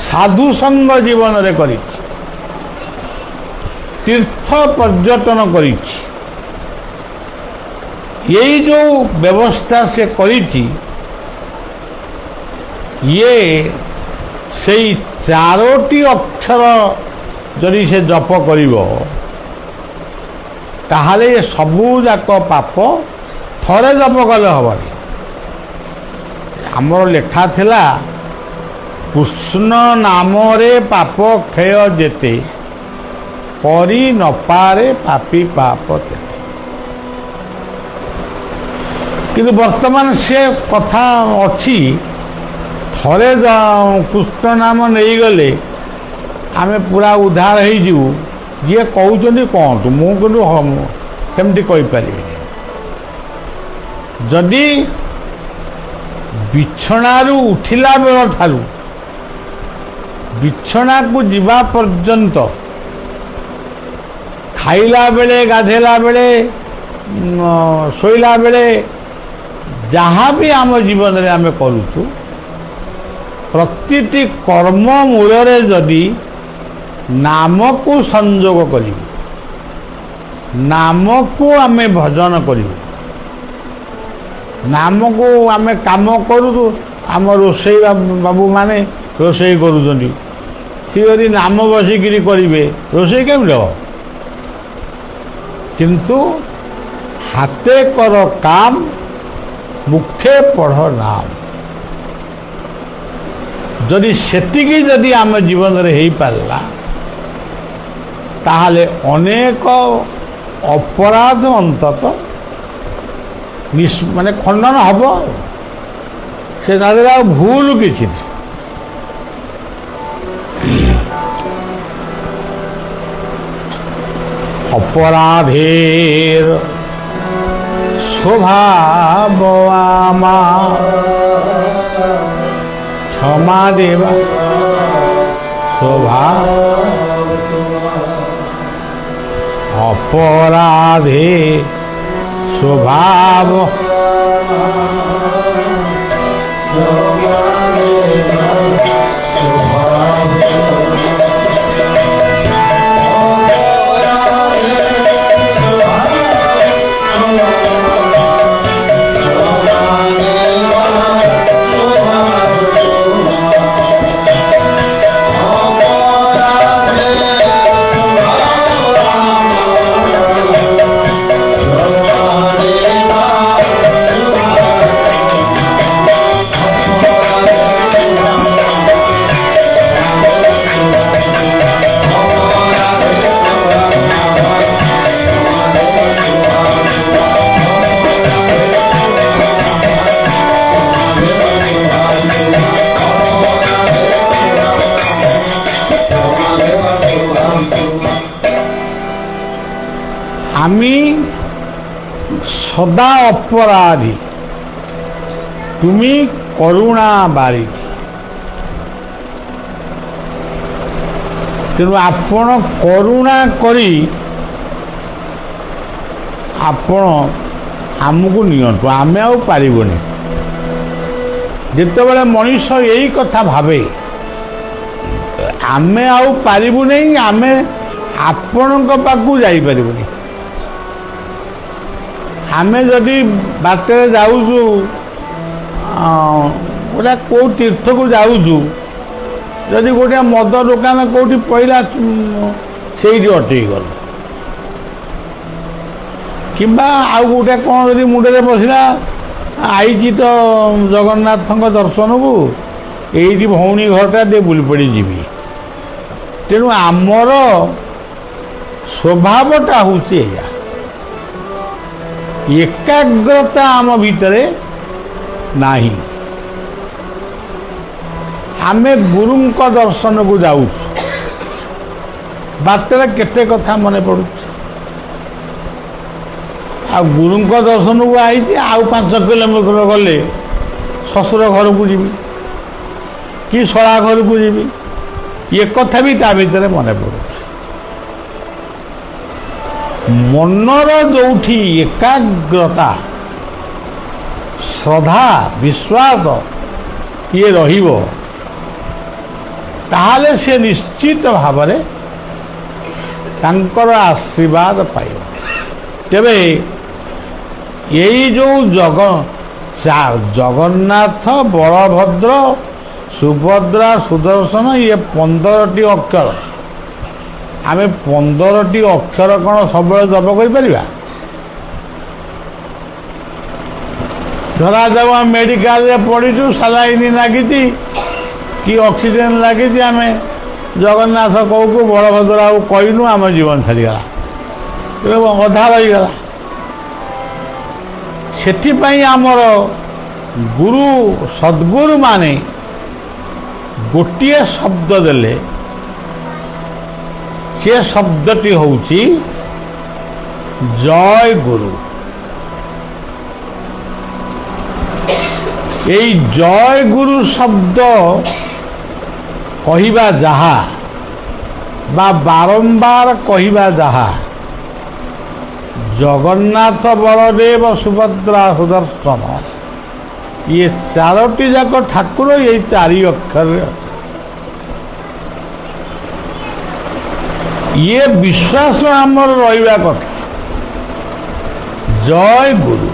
ସାଧୁସଙ୍ଗ ଜୀବନରେ କରିଛି, ତୀର୍ଥ ପର୍ଯ୍ୟଟନ କରିଛି। ଏଇ ଯେଉଁ ବ୍ୟବସ୍ଥା ସେ କରିଛି, ଇଏ ସେଇ 4ଟି ଅକ୍ଷର ଯଦି ସେ ଜପ କରିବ, ତାହେଲେ ସବୁଯାକ ପାପ ଥରେ ଜପ କଲେ ହେବନି। ଆମର ଲେଖା ଥିଲା, କୃଷ୍ଣ ନାମରେ ପାପ କ୍ଷୟ ଯେତେ, କରି ନପାରେ ପାପୀ ପାପ ତେତେ। କିନ୍ତୁ ବର୍ତ୍ତମାନ ସେ କଥା ଅଛି, ଥରେ କୃଷ୍ଣ ନାମ ନେଇଗଲେ ଆମେ ପୁରା ଉଦ୍ଧାର ହେଇଯିବୁ। ଯିଏ କହୁଛନ୍ତି କହନ୍ତୁ, ମୁଁ କିନ୍ତୁ ସେମିତି କହିପାରିବିନି। ଯଦି ବିଛଣାରୁ ଉଠିଲା ବେଳ ଠାରୁ ବିଛଣାକୁ ଯିବା ପର୍ଯ୍ୟନ୍ତ, ଖାଇଲା ବେଳେ, ଗାଧେଇଲା ବେଳେ, ଶୋଇଲା ବେଳେ ଯାହା ବି ଆମ ଜୀବନରେ ଆମେ କରୁଛୁ ପ୍ରତିଟି କର୍ମ ମୂଳରେ ଯଦି ନାମକୁ ସଂଯୋଗ କରିବୁ, ନାମକୁ ଆମେ ଭଜନ କରିବୁ, ନାମକୁ ଆମେ କାମ କରୁଛୁ। ଆମ ରୋଷେଇ ବାବୁମାନେ ରୋଷେଇ କରୁଛନ୍ତି, ସେ ଯଦି ନାମ ବସିକିରି କରିବେ ରୋଷେଇ କେମିତି ହେବ? କିନ୍ତୁ ହାତେ କର କାମ ମୁଖେ ପଢ଼ ନାମ। ଯଦି ସେତିକି ଯଦି ଆମ ଜୀବନରେ ହେଇପାରିଲା ତାହେଲେ ଅନେକ ଅପରାଧ ଅନ୍ତତଃ ମାନେ ଖଣ୍ଡନ ହେବ। ସେ ତାଦେହରେ ଆଉ ଭୁଲ କିଛି ନାହିଁ। অপরাধের স্বভাব আমার ক্ষমা দেবা স্বভাব, অপরাধে স্বভাব আমি সদা অপরাধী, তুমি করুণা বারিধি। ତେଣୁ ଆପଣ କରୁଣା କରି ଆପଣ ଆମକୁ ନିଅନ୍ତୁ, ଆମେ ଆଉ ପାରିବୁନି। ଯେତେବେଳେ ମଣିଷ ଏଇ କଥା ଭାବେ ଆମେ ଆଉ ପାରିବୁନି, ଆମେ ଆପଣଙ୍କ ପାଖକୁ ଯାଇପାରିବୁନି। ଆମେ ଯଦି ବାଟରେ ଯାଉଛୁ, ଗୋଟା କେଉଁ ତୀର୍ଥକୁ ଯାଉଛୁ, ଯଦି ଗୋଟିଏ ମଦ ଦୋକାନ କେଉଁଠି ପଇଲା ସେଇଠି ଅଟକି ଗଲୁ, କିମ୍ବା ଆଉ ଗୋଟେ କ'ଣ ଯଦି ମୁଣ୍ଡରେ ବସିଲା ଆଇଛି ତ ଜଗନ୍ନାଥଙ୍କ ଦର୍ଶନକୁ, ଏଇଠି ଭଉଣୀ ଘରଟା ଟିକେ ବୁଲି ପଡ଼ି ଯିବି। ତେଣୁ ଆମର ସ୍ୱଭାବଟା ହେଉଛି ଏଇଆ, ଏକାଗ୍ରତା ଆମ ଭିତରେ ନାହିଁ। ଆମେ ଗୁରୁଙ୍କ ଦର୍ଶନକୁ ଯାଉଛୁ, ବାଟରେ କେତେ କଥା ମନେ ପଡ଼ୁଛି। ଆଉ ଗୁରୁଙ୍କ ଦର୍ଶନକୁ ଆଇଛି, ଆଉ 5 କିଲୋମିଟର ଗଲେ ଶ୍ୱଶୁର ଘରକୁ ଯିବି କି ଶଳା ଘରକୁ ଯିବି, ଏ କଥା ବି ତା ଭିତରେ ମନେ ପଡ଼ୁଛି। ମନର ଯେଉଁଠି ଏକାଗ୍ରତା, ଶ୍ରଦ୍ଧା, ବିଶ୍ୱାସ ଇଏ ରହିବ, ତାହେଲେ ସେ ନିଶ୍ଚିତ ଭାବରେ ତାଙ୍କର ଆଶୀର୍ବାଦ ପାଇବ। ତେବେ ଏଇ ଯେଉଁ ଜଗନ୍ନାଥ, ବଳଭଦ୍ର, ସୁଭଦ୍ରା, ସୁଦର୍ଶନ, ଇଏ 15ଟି ଅକ୍ଷର। ଆମେ 15ଟି ଅକ୍ଷର କ'ଣ ସବୁବେଳେ ଜପ କରିପାରିବା? ଧରାଯାଉ ଆମେ ମେଡ଼ିକାଲରେ ପଡ଼ିଛୁ, ସାଲାଇନ୍ ଲାଗିଛି କି ଅକ୍ସିଜେନ୍ ଲାଗିଛି, ଆମେ ଜଗନ୍ନାଥ କହୁ ବଳଭଦ୍ର ଆଉ କହିନୁ, ଆମ ଜୀବନ ଛାଡ଼ିଗଲା, ଅଧା ରହିଗଲା। ସେଥିପାଇଁ ଆମର ଗୁରୁ ସଦ୍ଗୁରୁମାନେ ଗୋଟିଏ ଶବ୍ଦ ଦେଲେ, ସେ ଶବ୍ଦଟି ହେଉଛି ଜୟ ଗୁରୁ। এই জয় গুরু শব্দ কহিবা যাহা বা বারম্বার কহিবা যাহা, জগন্নাথ, বলদেব, সুভদ্রা, সুদর্শন ଇଏ ଚାରୋଟି ଯାକ ଠାକୁର ଏଇ ଚାରି ଅକ୍ଷରରେ ଅଛି। ଇଏ ବିଶ୍ୱାସ ଆମର ରହିବା କଥା। ଜୟ ଗୁରୁ,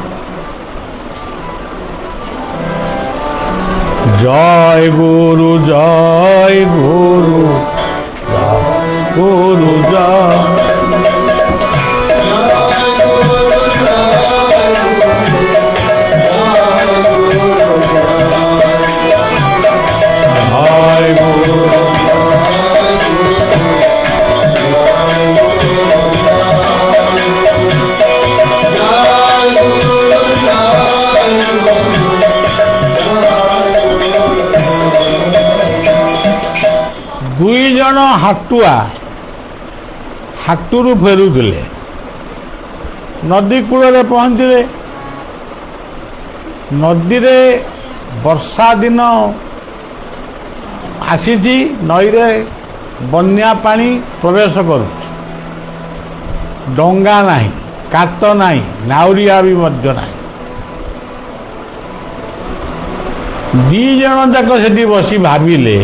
জয় গুরু, জয় গুরু, জয় গুরু, জয় জয় গুরু, ଦୁଇ ଜଣ ହାଟୁଆ ହାଟୁରୁ ଫେରୁଥିଲେ, ନଦୀ କୂଳରେ ପହଞ୍ଚିଲେ। ନଦୀରେ ବର୍ଷା ଦିନ ଆସିଛି, ନଈରେ ବନ୍ୟା ପାଣି ପ୍ରବେଶ କରୁଛି। ଡଙ୍ଗା ନାହିଁ, କାତ ନାହିଁ, ନାଉରିଆ ବି ମଧ୍ୟ ନାହିଁ। ଦି ଜଣ ଯାକ ସେଠି ବସି ଭାବିଲେ,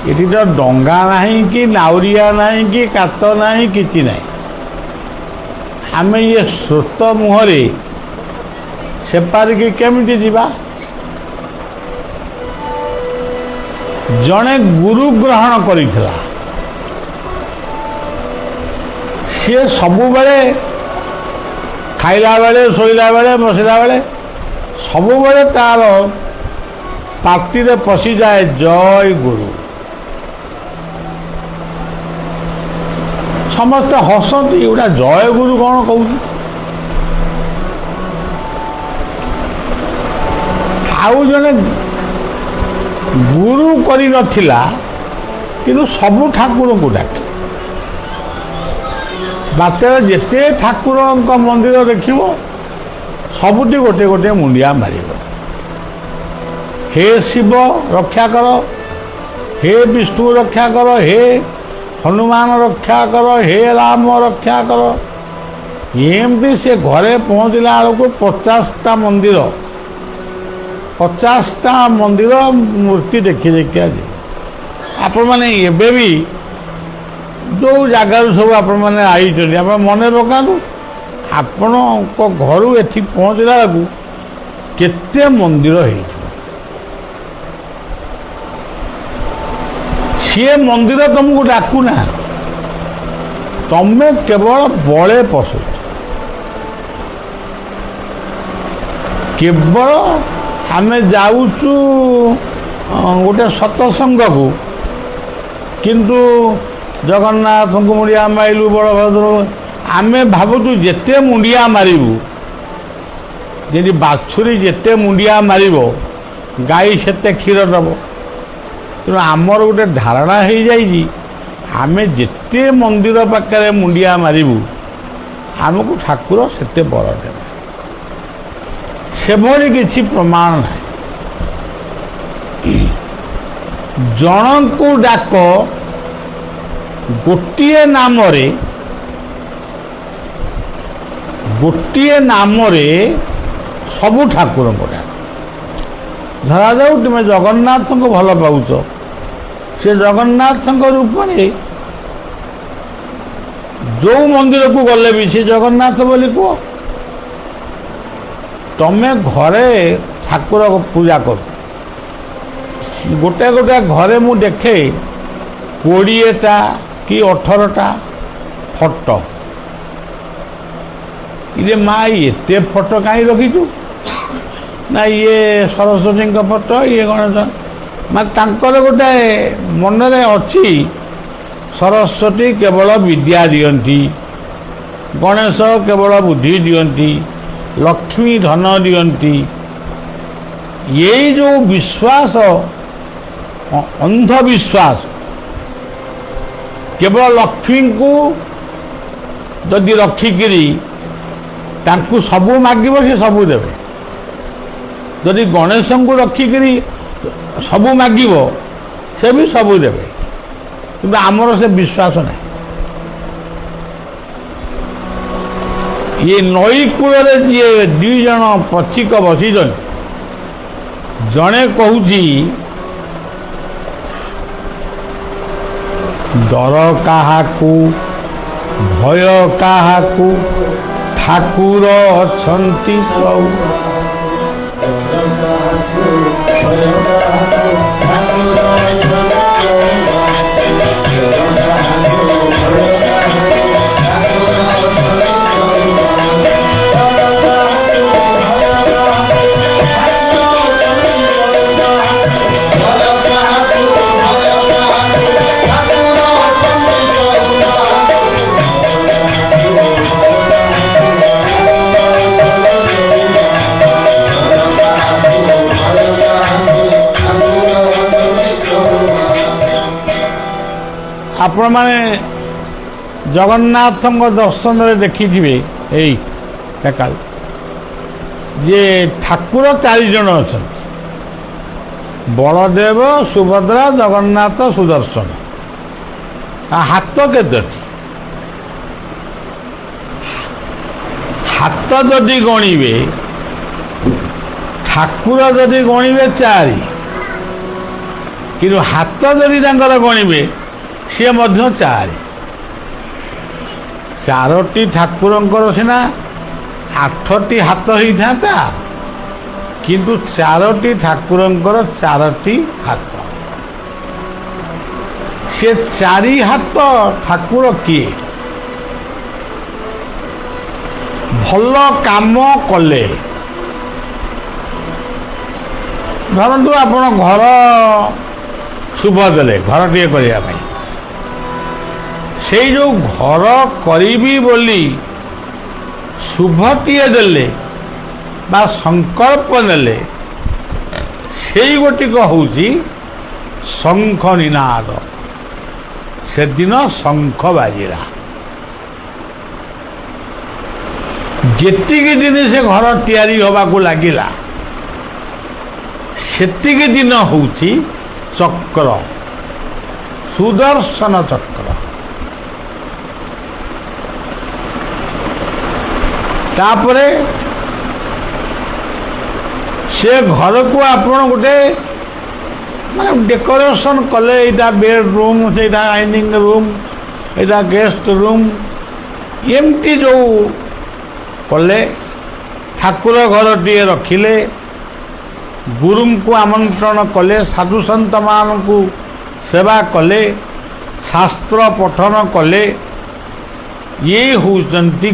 ଏଠି ତ ଡଙ୍ଗା ନାହିଁ କି ନାଉରିଆ ନାହିଁ କି କାତ ନାହିଁ, କିଛି ନାହିଁ। ଆମେ ଇଏ ସ୍ରୋତ ମୁହଁରେ ସେପାରିକି କେମିତି ଯିବା? ଜଣେ ଗୁରୁ ଗ୍ରହଣ କରିଥିଲା। ସିଏ ସବୁବେଳେ ଖାଇଲା ବେଳେ, ଶୋଇଲା ବେଳେ, ବସିଲା ବେଳେ ସବୁବେଳେ ତାର ପାଟିରେ ପଶିଯାଏ ଜୟ ଗୁରୁ। ସମସ୍ତେ ହସନ୍ତି, ଏଗୁଡ଼ା ଜୟ ଗୁରୁ କ'ଣ କହୁଛି? ଆଉ ଜଣେ ଗୁରୁ କରିନଥିଲା, କିନ୍ତୁ ସବୁ ଠାକୁରଙ୍କୁ ଡାକେ। ବାଟରେ ଯେତେ ଠାକୁରଙ୍କ ମନ୍ଦିର ଦେଖିବ, ସବୁଠି ଗୋଟିଏ ଗୋଟିଏ ମୁଣ୍ଡିଆ ମାରିବ। ହେ ଶିବ ରକ୍ଷା କର, ହେ ବିଷ୍ଣୁ ରକ୍ଷା କର, ହେ ହନୁମାନ ରକ୍ଷା କର, ହେ ରାମ ରକ୍ଷା କର। ଏମିତି ସେ ଘରେ ପହଞ୍ଚିଲା ବେଳକୁ 50ଟା ମନ୍ଦିର, 50ଟା ମନ୍ଦିର ମୂର୍ତ୍ତି ଦେଖି ଦେଖିଆ ଯିବ। ଆପଣମାନେ ଏବେ ବି ଯେଉଁ ଜାଗାରୁ ସବୁ ଆପଣମାନେ ଆଇଛନ୍ତି, ଆପଣ ମନେ ପକାନ୍ତୁ, ଆପଣଙ୍କ ଘରୁ ଏଠି ପହଞ୍ଚିଲା ବେଳକୁ କେତେ ମନ୍ଦିର ହେଇଯିବ। ସିଏ ମନ୍ଦିର ତମକୁ ଡାକୁନାହାନ୍ତି, ତମେ କେବଳ ବଳେ ପଶୁଛ। କେବଳ ଆମେ ଯାଉଛୁ ଗୋଟେ ସତସଙ୍ଗକୁ, କିନ୍ତୁ ଜଗନ୍ନାଥଙ୍କୁ ମୁଣ୍ଡିଆ ମାରିଲୁ, ବଳଭଦ୍ର, ଆମେ ଭାବୁଛୁ ଯେତେ ମୁଣ୍ଡିଆ ମାରିବୁ, ଯେମିତି ବାଛୁରୀ ଯେତେ ମୁଣ୍ଡିଆ ମାରିବ ଗାଈ ସେତେ କ୍ଷୀର ଦେବ। ତେଣୁ ଆମର ଗୋଟେ ଧାରଣା ହେଇଯାଇଛି, ଆମେ ଯେତେ ମନ୍ଦିର ପାଖରେ ମୁଣ୍ଡିଆ ମାରିବୁ ଆମକୁ ଠାକୁର ସେତେ ବର ଦେବେ। ସେଭଳି କିଛି ପ୍ରମାଣ ନାହିଁ। ଜଣଙ୍କୁ ଡାକ, ଗୋଟିଏ ନାମରେ ସବୁ ଠାକୁରଙ୍କୁ ଡାକ। ଧରାଯାଉ ତୁମେ ଜଗନ୍ନାଥଙ୍କୁ ଭଲ ପାଉଛ, ସେ ଜଗନ୍ନାଥଙ୍କ ରୂପରେ ଯେଉଁ ମନ୍ଦିରକୁ ଗଲେ ବି ସେ ଜଗନ୍ନାଥ ବୋଲି କୁହ। ତମେ ଘରେ ଠାକୁର ପୂଜା କର, ଗୋଟେ ଗୋଟେ ଘରେ ମୁଁ ଦେଖେ 20ଟା କି 18ଟା ଫଟୋ। ଇରେ ମା, ଏତେ ଫଟୋ କାହିଁ ରଖିଛୁ? ନା ଇଏ ସରସ୍ୱତୀଙ୍କ ଫଟୋ, ଇଏ ଗଣେଶ। ମାନେ ତାଙ୍କର ଗୋଟେ ମନରେ ଅଛି, ସରସ୍ୱତୀ କେବଳ ବିଦ୍ୟା ଦିଅନ୍ତି, ଗଣେଶ କେବଳ ବୁଦ୍ଧି ଦିଅନ୍ତି, ଲକ୍ଷ୍ମୀ ଧନ ଦିଅନ୍ତି। ଏଇ ଯେଉଁ ବିଶ୍ୱାସ, ଅନ୍ଧବିଶ୍ୱାସ, କେବଳ ଲକ୍ଷ୍ମୀଙ୍କୁ ଯଦି ରଖିକିରି ତାଙ୍କୁ ସବୁ ମାଗିବ ସେ ସବୁ ଦେବେ, ଯଦି ଗଣେଶଙ୍କୁ ରଖିକିରି ସବୁ ମାଗିବ ସେ ବି ସବୁ ଦେବେ। କିନ୍ତୁ ଆମର ସେ ବିଶ୍ୱାସ ନାହିଁ। ଇଏ ନଈ କୂଳରେ ଯିଏ 2 ଜଣ ପଥିକ ବସିଛନ୍ତି, ଜଣେ କହୁଛି ଡର କାହାକୁ ଭୟ କାହାକୁ ଠାକୁର ଅଛନ୍ତି ପ୍ରଭୁ। ଆପଣମାନେ ଜଗନ୍ନାଥଙ୍କ ଦର୍ଶନରେ ଦେଖିଥିବେ ଏଇ ସକାଳ ଯେ ଠାକୁର 4 ଜଣ ଅଛନ୍ତି, ବଳଦେବ, ସୁଭଦ୍ରା, ଜଗନ୍ନାଥ, ସୁଦର୍ଶନ। ହାତ କେତୋଟି? ହାତ ଯଦି ଗଣିବେ, ଠାକୁର ଯଦି ଗଣିବେ 4, କିନ୍ତୁ ହାତ ଯଦି ତାଙ୍କର ଗଣିବେ ସିଏ ମଧ୍ୟ 4। 4ଟି ଠାକୁରଙ୍କର ସିନା 8ଟି ହାତ ହେଇଥାନ୍ତା, କିନ୍ତୁ 4ଟି ଠାକୁରଙ୍କର 4ଟି ହାତ। ସେ 4 ହାତ ଠାକୁର କିଏ? ଭଲ କାମ କଲେ, ଧରନ୍ତୁ ଆପଣ ଘର ଶୁଭ ଦେଲେ, ଘରଟିଏ କରିବା ପାଇଁ, ସେଇ ଯେଉଁ ଘର କରିବି ବୋଲି ଶୁଭଟିଏ ଦେଲେ ବା ସଂକଳ୍ପ ନେଲେ, ସେଇ ଗୋଟିକ ହେଉଛି ଶଙ୍ଖ ନିନାଦ। ସେଦିନ ଶଙ୍ଖ ବାଜିଲା। ଯେତିକି ଦିନ ସେ ଘର ତିଆରି ହେବାକୁ ଲାଗିଲା, ସେତିକି ଦିନ ହେଉଛି ଚକ୍ର, ସୁଦର୍ଶନ ଚକ୍ର। ତାପରେ ସେ ଘରକୁ ଆପଣ ଗୋଟେ ମାନେ ଡେକୋରେସନ୍ କଲେ, ଏଇଟା ବେଡରୁମ୍, ସେଇଟା ଡାଇନିଂ ରୁମ୍, ଏଇଟା ଗେଷ୍ଟ ରୁମ୍, ଏମିତି ଯେଉଁ କଲେ, ଠାକୁର ଘରଟିଏ ରଖିଲେ, ଗୁରୁଙ୍କୁ ଆମନ୍ତ୍ରଣ କଲେ, ସାଧୁସନ୍ତମାନଙ୍କୁ ସେବା କଲେ, ଶାସ୍ତ୍ର ପଠନ କଲେ। ଇଏ ହେଉଛନ୍ତି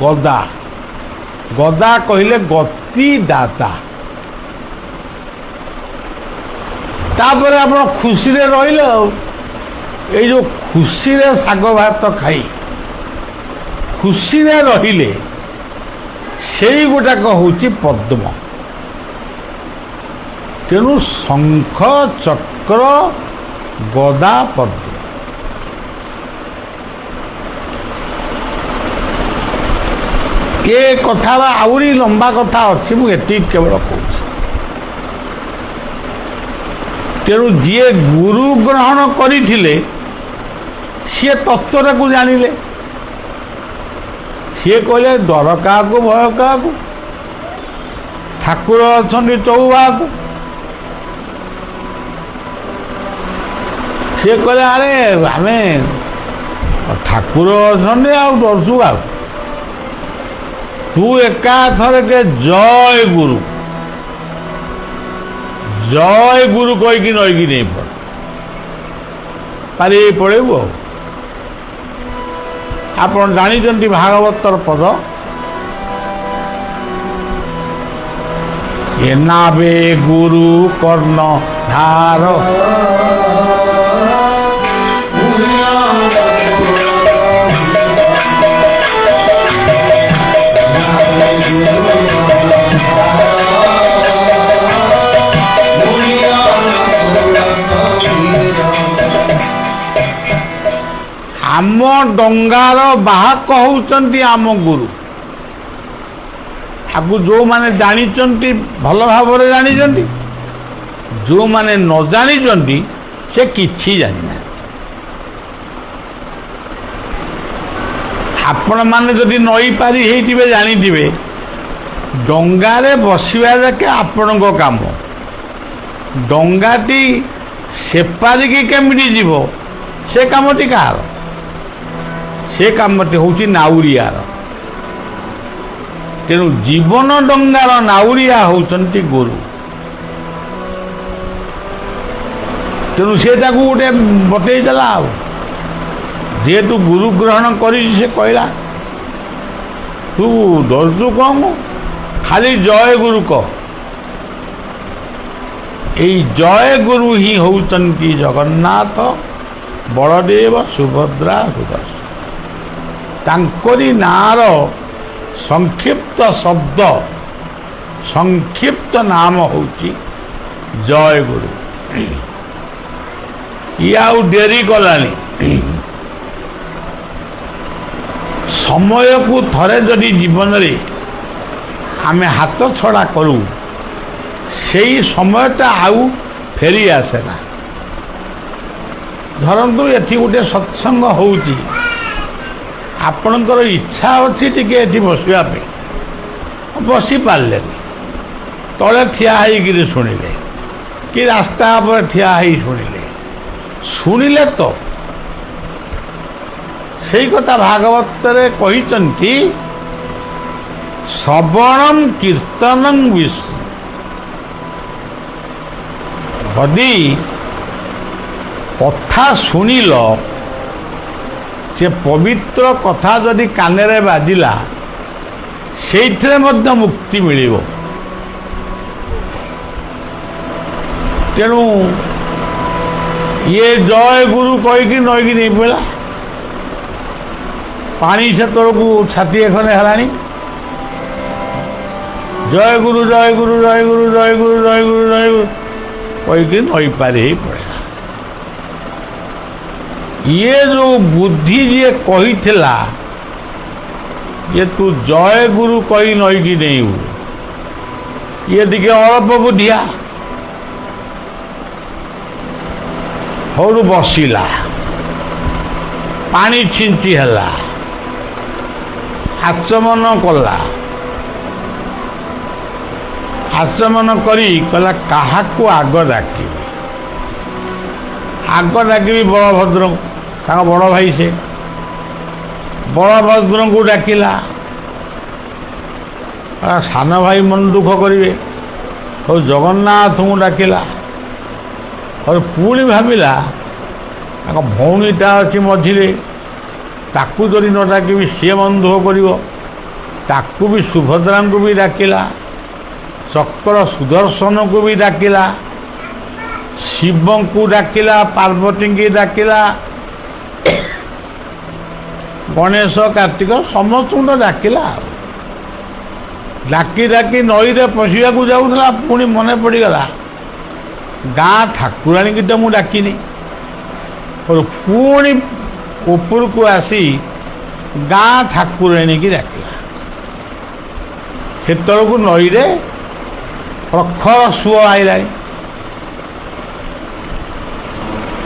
ଗଦା। ଗଦା କହିଲେ ଗତିଦାତା। ତାପରେ ଆପଣ ଖୁସିରେ ରହିଲେ। ଆଉ ଏଇ ଯେଉଁ ଖୁସିରେ ଶାଗ ଭାତ ଖାଇ ଖୁସିରେ ରହିଲେ, ସେଇ ଗୋଟାକ ହେଉଛି ପଦ୍ମ। ତେଣୁ ଶଙ୍ଖ, ଚକ୍ର, ଗଦା, ପଦ୍ମ। ଏ କଥାର ଆହୁରି ଲମ୍ବା କଥା ଅଛି, ମୁଁ ଏତିକି କେବଳ କହୁଛି। ତେଣୁ ଯିଏ ଗୁରୁ ଗ୍ରହଣ କରିଥିଲେ ସିଏ ତତ୍ତ୍ୱଟାକୁ ଜାଣିଲେ। ସିଏ କହିଲେ ଡର କାହାକୁ ଭୟ କାହାକୁ, ଠାକୁର ଅଛନ୍ତି ଚଉବାହାକୁ। ସିଏ କହିଲେ ଆରେ ଆମେ ଠାକୁର ଅଛନ୍ତି ଆଉ ଡରୁଛୁ କାହାକୁ। ତୁ ଏକାଥରକେ ଜୟ ଗୁରୁ, ଜୟ ଗୁରୁ କହିକି ନଈକି ନେଇ ପଡ, ପାରି ପଳେଇବୁ। ଆଉ ଆପଣ ଜାଣିଛନ୍ତି ଭାଗବତର ପଦ, ଏନାବେ ଗୁରୁ କର୍ଣ୍ଣ ଧାର ଆମ ଡଙ୍ଗାର ବାହକ ହେଉଛନ୍ତି ଆମ ଗୁରୁ। ଆକୁ ଯେଉଁମାନେ ଜାଣିଛନ୍ତି ଭଲ ଭାବରେ ଜାଣିଛନ୍ତି, ଯେଉଁମାନେ ନ ଜାଣିଛନ୍ତି ସେ କିଛି ଜାଣିନାହାନ୍ତି। ଆପଣମାନେ ଯଦି ନଈ ପାରି ହେଇଥିବେ ଜାଣିଥିବେ, ଡଙ୍ଗାରେ ବସିବା ଯାକେ ଆପଣଙ୍କ କାମ, ଡଙ୍ଗାଟି ସେପାରିକି କେମିତି ଯିବ ସେ କାମଟି କାହାର? ସେ କାମଟି ହେଉଛି ନାଉରିଆର। ତେଣୁ ଜୀବନ ଡଙ୍ଗାର ନାଉରିଆ ହେଉଛନ୍ତି ଗୁରୁ। ତେଣୁ ସେ ତାକୁ ଗୋଟେ ବତେଇ ଦେଲା। ଆଉ ଯେହେତୁ ଗୁରୁ ଗ୍ରହଣ କରିଛି ସେ କହିଲା ତୁ ଡରୁଛୁ କ'ଣ, ଖାଲି ଜୟ ଗୁରୁ କହ। ଏଇ ଜୟ ଗୁରୁ ହିଁ ହେଉଛନ୍ତି ଜଗନ୍ନାଥ, ବଳଦେବ, ସୁଭଦ୍ରା, ସୁଦର୍ଶନ। ତାଙ୍କରି ନାଁର ସଂକ୍ଷିପ୍ତ ଶବ୍ଦ, ସଂକ୍ଷିପ୍ତ ନାମ ହେଉଛି ଜୟ ଗୁରୁ। ଇଏ ଆଉ ଡେରି କଲାନି। ସମୟକୁ ଥରେ ଯଦି ଜୀବନରେ ଆମେ ହାତ ଛଡ଼ା କରୁ ସେଇ ସମୟଟା ଆଉ ଫେରି ଆସେ ନା। ଧରନ୍ତୁ ଏଠି ଗୋଟେ ସତ୍ସଙ୍ଗ ହେଉଛି, ଆପଣଙ୍କର ଇଚ୍ଛା ଅଛି ଟିକେ ଏଠି ବସିବା ପାଇଁ, ବସିପାରିଲେନି, ତଳେ ଠିଆ ହେଇକିରି ଶୁଣିଲେ କି ରାସ୍ତା ଉପରେ ଠିଆ ହେଇ ଶୁଣିଲେ ତ ସେଇ କଥା ଭାଗବତରେ କହିଛନ୍ତି ଶ୍ରବଣଂ କୀର୍ତ୍ତନଂ ବିଷ୍ଣୁ। ଯଦି କଥା ଶୁଣିଲ, ସେ ପବିତ୍ର କଥା ଯଦି କାନରେ ବାଜିଲା ସେଇଥିରେ ମଧ୍ୟ ମୁକ୍ତି ମିଳିବ। ତେଣୁ ଇଏ ଜୟ ଗୁରୁ କହିକି ନଈକି ନେଇ ପଡ଼ିଲା। ପାଣି ସେତେବେଳକୁ ଛାତିଏ ଖଣ୍ଡେ ହେଲାଣି। ଜୟ ଗୁରୁ ଜୟ ଗୁରୁ ଜୟ ଗୁରୁ ଜୟ ଗୁରୁ ଜୟ ଗୁରୁ ଜୟ ଗୁରୁ କହିକି ନଈ ପାରି ହେଇ ପଡ଼ିଲା। ଇଏ ଯେଉଁ ବୁଦ୍ଧି ଯିଏ କହିଥିଲା ଯେ ତୁ ଜୟ ଗୁରୁ କହି ନଈକି ନେଇବୁ, ଇଏ ଟିକେ ଅଳ୍ପ ବୁଦ୍ଧିଆ। ହଉରୁ ବସିଲା, ପାଣି ଛିଞ୍ଚି ହେଲା, ଆଚମନ କଲା। ଆଚମନ କରି କହିଲା କାହାକୁ ଆଗ ଡାକିବି? ଆଗ ଡାକିବି ବଳଭଦ୍ରଙ୍କୁ, ତାଙ୍କ ବଡ଼ ଭାଇ ସେ। ବଳଭଦ୍ରଙ୍କୁ ଡାକିଲା। ସାନ ଭାଇ ମନ ଦୁଃଖ କରିବେ, ହଉ ଜଗନ୍ନାଥଙ୍କୁ ଡାକିଲା। ଆଉ ପୁଣି ଭାବିଲା ତାଙ୍କ ଭଉଣୀଟା ଅଛି ମଝିରେ, ତାକୁ ଯଦି ନ ଡାକିବି ସିଏ ମନ ଦୁଃଖ କରିବ। ତାକୁ ବି ସୁଭଦ୍ରାଙ୍କୁ ବି ଡାକିଲା, ଚକ୍ର ସୁଦର୍ଶନକୁ ବି ଡାକିଲା, ଶିବଙ୍କୁ ଡାକିଲା, ପାର୍ବତୀଙ୍କୁ ଡାକିଲା, ଗଣେଶ, କାର୍ତ୍ତିକ ସମସ୍ତଙ୍କୁ ତ ଡାକିଲା। ଡାକି ଡାକି ନଈରେ ପଶିବାକୁ ଯାଉଥିଲା, ପୁଣି ମନେ ପଡ଼ିଗଲା ଗାଁ ଠାକୁରାଣୀକି ତ ମୁଁ ଡାକିନି। ପୁଣି ଉପରକୁ ଆସି ଗାଁ ଠାକୁରାଣୀକି ଡାକିଲା। ସେତେବେଳକୁ ନଈରେ ପ୍ରଖର ସୁଅ ଆଇଲାଣି।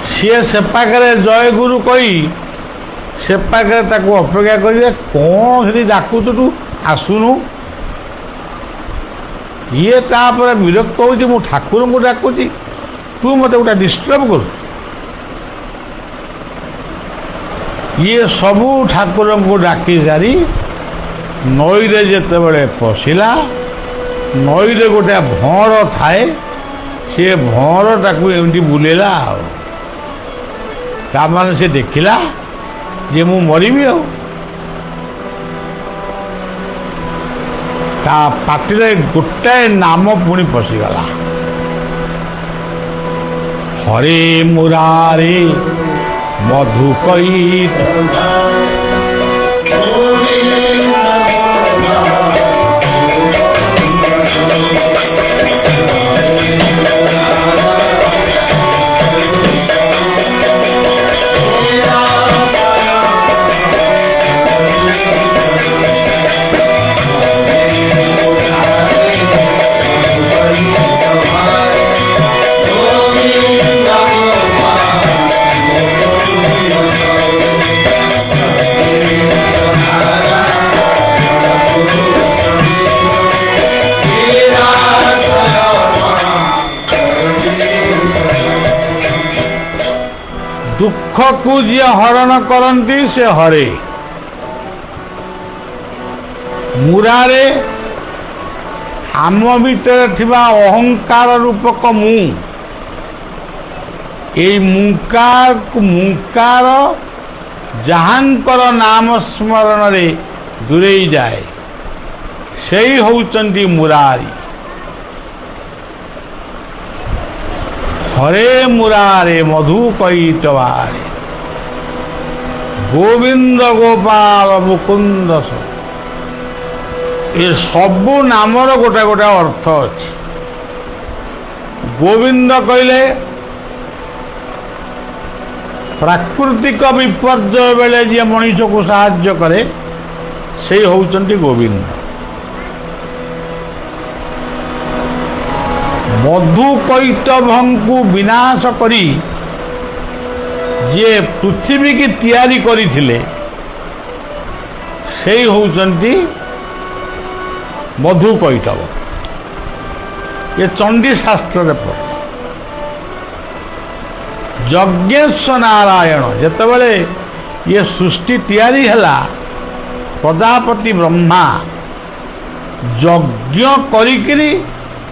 ସିଏ ସେ ପାଖରେ ଜୟଗୁରୁ କହି ସେ ପାଖରେ ତାକୁ ଅପେକ୍ଷା କରିବେ, କ'ଣ ସେଠି ଡାକୁଛୁ ତୁ ଆସୁନୁ। ଇଏ ତାପରେ ବିରକ୍ତ ହେଉଛି, ମୁଁ ଠାକୁରଙ୍କୁ ଡାକୁଛି, ତୁ ମୋତେ ଗୋଟେ ଡିଷ୍ଟର୍ବ କରୁଛୁ। ଇଏ ସବୁ ଠାକୁରଙ୍କୁ ଡାକି ସାରି ନଈରେ ଯେତେବେଳେ ପଶିଲା, ନଈରେ ଗୋଟେ ଭଅଁର ଥାଏ, ସେ ଭଅଁରଟାକୁ ଏମିତି ବୁଲେଇଲା। ଆଉ ତାମାନେ ସେ ଦେଖିଲା ଯେ ମୁଁ ମରିବି। ଆଉ ତା ପାଟିରେ ଗୋଟାଏ ନାମ ପୁଣି ପଶିଗଲା, ହରେ ମୁରାରେ ମଧୁ କହି। ଦୁଃଖକୁ ଯିଏ ହରଣ କରନ୍ତି ସେ ହରେ। ମୁରାରେ ଆମ ଭିତରେ ଥିବା ଅହଙ୍କାର ରୂପକ ମୁଁ, ଏଇ ମୁଙ୍କାର ଯାହାଙ୍କର ନାମ ସ୍ମରଣରେ ଦୂରେଇ ଯାଏ ସେଇ ହେଉଛନ୍ତି ମୁରାରୀ। ହରେ ମୁରାରେ ମଧୁ କୈଟବାରେ ଗୋବିନ୍ଦ ଗୋପାଳ ମୁକୁନ୍ଦ। ଏ ସବୁ ନାମର ଗୋଟେ ଗୋଟେ ଅର୍ଥ ଅଛି। ଗୋବିନ୍ଦ କହିଲେ ପ୍ରାକୃତିକ ବିପର୍ଯ୍ୟୟ ବେଳେ ଯିଏ ମଣିଷକୁ ସାହାଯ୍ୟ କରେ ସେଇ ହେଉଛନ୍ତି ଗୋବିନ୍ଦ। ମଧୁ କୈଟଭଙ୍କୁ ବିନାଶ କରି ଯିଏ ପୃଥିବୀକି ତିଆରି କରିଥିଲେ ସେଇ ହେଉଛନ୍ତି ମଧୁ କୈଟବ। ଏ ଚଣ୍ଡୀ ଶାସ୍ତ୍ରରେ ପଡ଼େ। ଯଜ୍ଞେଶ୍ୱ ନାରାୟଣ ଯେତେବେଳେ ଇଏ ସୃଷ୍ଟି ତିଆରି ହେଲା, ପ୍ରଜାପତି ବ୍ରହ୍ମା ଯଜ୍ଞ କରିକିରି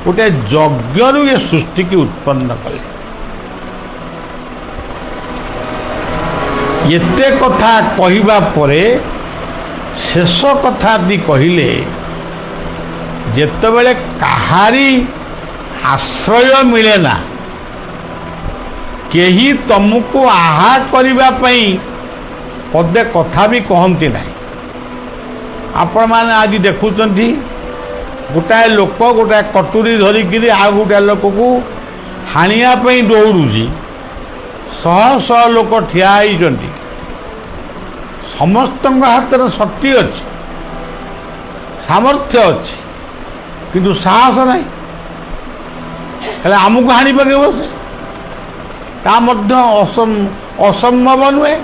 ଗୋଟେ ଯଜ୍ଞରୁ ଏ ସୃଷ୍ଟିକି ଉତ୍ପନ୍ନ କଲେ। ଏତେ କଥା କହିବା ପରେ ଶେଷ କଥାଟି କହିଲେ, ଯେତେବେଳେ କାହାରି ଆଶ୍ରୟ ମିଳେ ନା, କେହି ତମକୁ ଆହା କରିବା ପାଇଁ ପଦେ କଥା ବି କହନ୍ତି ନାହିଁ। ଆପଣମାନେ ଆଜି ଦେଖୁଛନ୍ତି ଗୋଟାଏ ଲୋକ ଗୋଟାଏ କଟୁରୀ ଧରିକିରି ଆଉ ଗୋଟାଏ ଲୋକକୁ ହାଣିବା ପାଇଁ ଦୌଡ଼ୁଛି। ଶହ ଶହ ଲୋକ ଠିଆ ହେଇଛନ୍ତି। ସମସ୍ତଙ୍କ ହାତରେ ଶକ୍ତି ଅଛି, ସାମର୍ଥ୍ୟ ଅଛି, କିନ୍ତୁ ସାହସ ନାହିଁ। ହେଲେ ଆମକୁ ହାଣି ପକେଇବ ସେ, ତା ମଧ୍ୟ ଅସମ୍ଭବ ନୁହେଁ।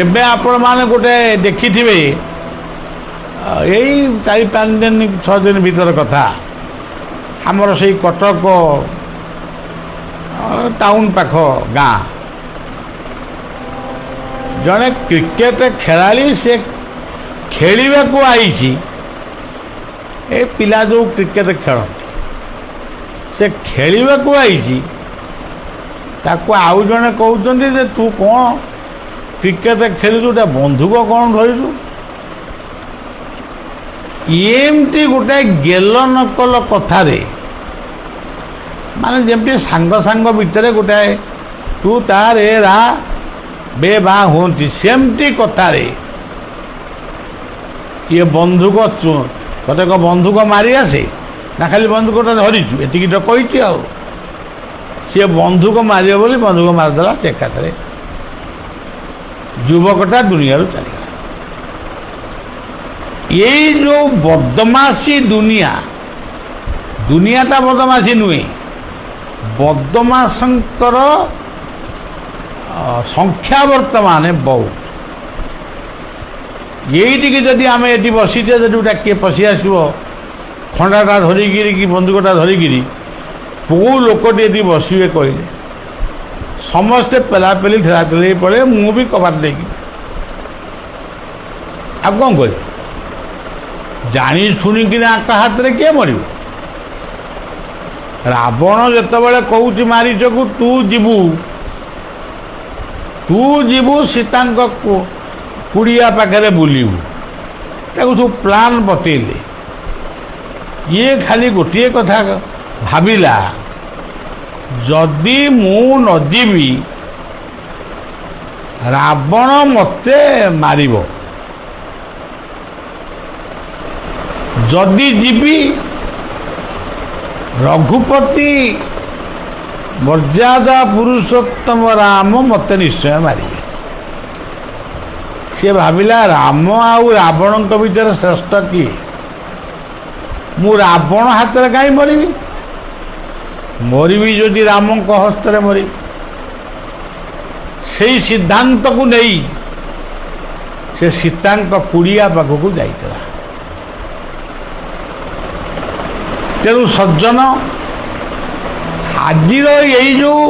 ଏବେ ଆପଣମାନେ ଗୋଟେ ଦେଖିଥିବେ, ଏଇ 4-5 ଦିନ 6 ଦିନ ଭିତର କଥା, ଆମର ସେଇ କଟକ ଟାଉନ ପାଖ ଗାଁ ଜଣେ କ୍ରିକେଟ ଖେଳାଳି, ସେ ଖେଳିବାକୁ ଆଇଛି। ଏ ପିଲା ଯେଉଁ କ୍ରିକେଟ ଖେଳନ୍ତି, ସେ ଖେଳିବାକୁ ଆଇଛି। ତାକୁ ଆଉ ଜଣେ କହୁଛନ୍ତି ଯେ ତୁ କ'ଣ କ୍ରିକେଟ ଖେଳିଛୁ, ଗୋଟେ ବନ୍ଧୁକ କ'ଣ ଧରିଛୁ? ଏମିତି ଗୋଟାଏ ଗେଲ ନକଲ କଥାରେ, ମାନେ ଯେମିତି ସାଙ୍ଗ ସାଙ୍ଗ ଭିତରେ ଗୋଟାଏ ତୁ ତାରେ ରା ବେ ବା ହୁଅନ୍ତି, ସେମିତି କଥାରେ ଇଏ ବନ୍ଧୁକ ତତେ କ'ଣ ବନ୍ଧୁକ ମାରି ଆସେ ନା ଖାଲି ବନ୍ଧୁକଟା ଧରିଛୁ? ଏତିକି ତ କହିଛି। ଆଉ ସିଏ ବନ୍ଧୁକ ମାରିବ ବୋଲି ବନ୍ଧୁକ ମାରିଦେଲା। ଏକାଥରେ ଯୁବକଟା ଦୁନିଆରୁ ଚାଲିଗଲା। ଏଇ ଯେଉଁ ବଦମାସି ଦୁନିଆଟା ବଦମାସି ନୁହେଁ, ବଦମାସଙ୍କର ସଂଖ୍ୟା ବର୍ତ୍ତମାନ ବହୁତ। ଏଇଠିକି ଯଦି ଆମେ ଏଠି ବସିଛେ, ଯଦି ଗୋଟା କିଏ ପଶି ଆସିବ ଖଣ୍ଡାଟା ଧରିକିରି କି ବନ୍ଧୁକଟା ଧରିକିରି, କେଉଁ ଲୋକଟି ଏଠି ବସିବେ କହିଲେ? ସମସ୍ତେ ପେଲାପେଲି ଠେଲାଠେଲି ପଡ଼େ। ମୁଁ ବି କବାଟ ଦେଇକି, ଆଉ କ'ଣ କରିବ? ଜାଣି ଶୁଣିକିରି ଆଙ୍କ ହାତରେ କିଏ ମରିବ? ରାବଣ ଯେତେବେଳେ କହୁଛି ମାରିଚକୁ ତୁ ଯିବୁ ସୀତାଙ୍କ କୁଡ଼ିଆ ପାଖରେ ବୁଲିବୁ, ତାକୁ ସବୁ ପ୍ଲାନ୍ ବତେଇଲେ। ଇଏ ଖାଲି ଗୋଟିଏ କଥା ଭାବିଲା, ଯଦି ମୁଁ ନ ଯିବି ରାବଣ ମୋତେ ମାରିବ, ଯଦି ଯିବି ରଘୁପତି ମର୍ଯ୍ୟାଦା ପୁରୁଷୋତ୍ତମ ରାମ ମୋତେ ନିଶ୍ଚୟ ମାରିବେ। ସେ ଭାବିଲା, ରାମ ଆଉ ରାବଣଙ୍କ ଭିତରେ ଶ୍ରେଷ୍ଠ କିଏ? ମୁଁ ରାବଣ ହାତରେ କାହିଁ ମରିବି? ମରିବି ଯଦି ରାମଙ୍କ ହସ୍ତରେ ମରିବି। ସେଇ ସିଦ୍ଧାନ୍ତକୁ ନେଇ ସେ ସୀତାଙ୍କ କୁଡ଼ିଆ ପାଖକୁ ଯାଇଥିଲା। ତେଣୁ ସଜ୍ଜନ, ଆଜିର ଏଇ ଯେଉଁ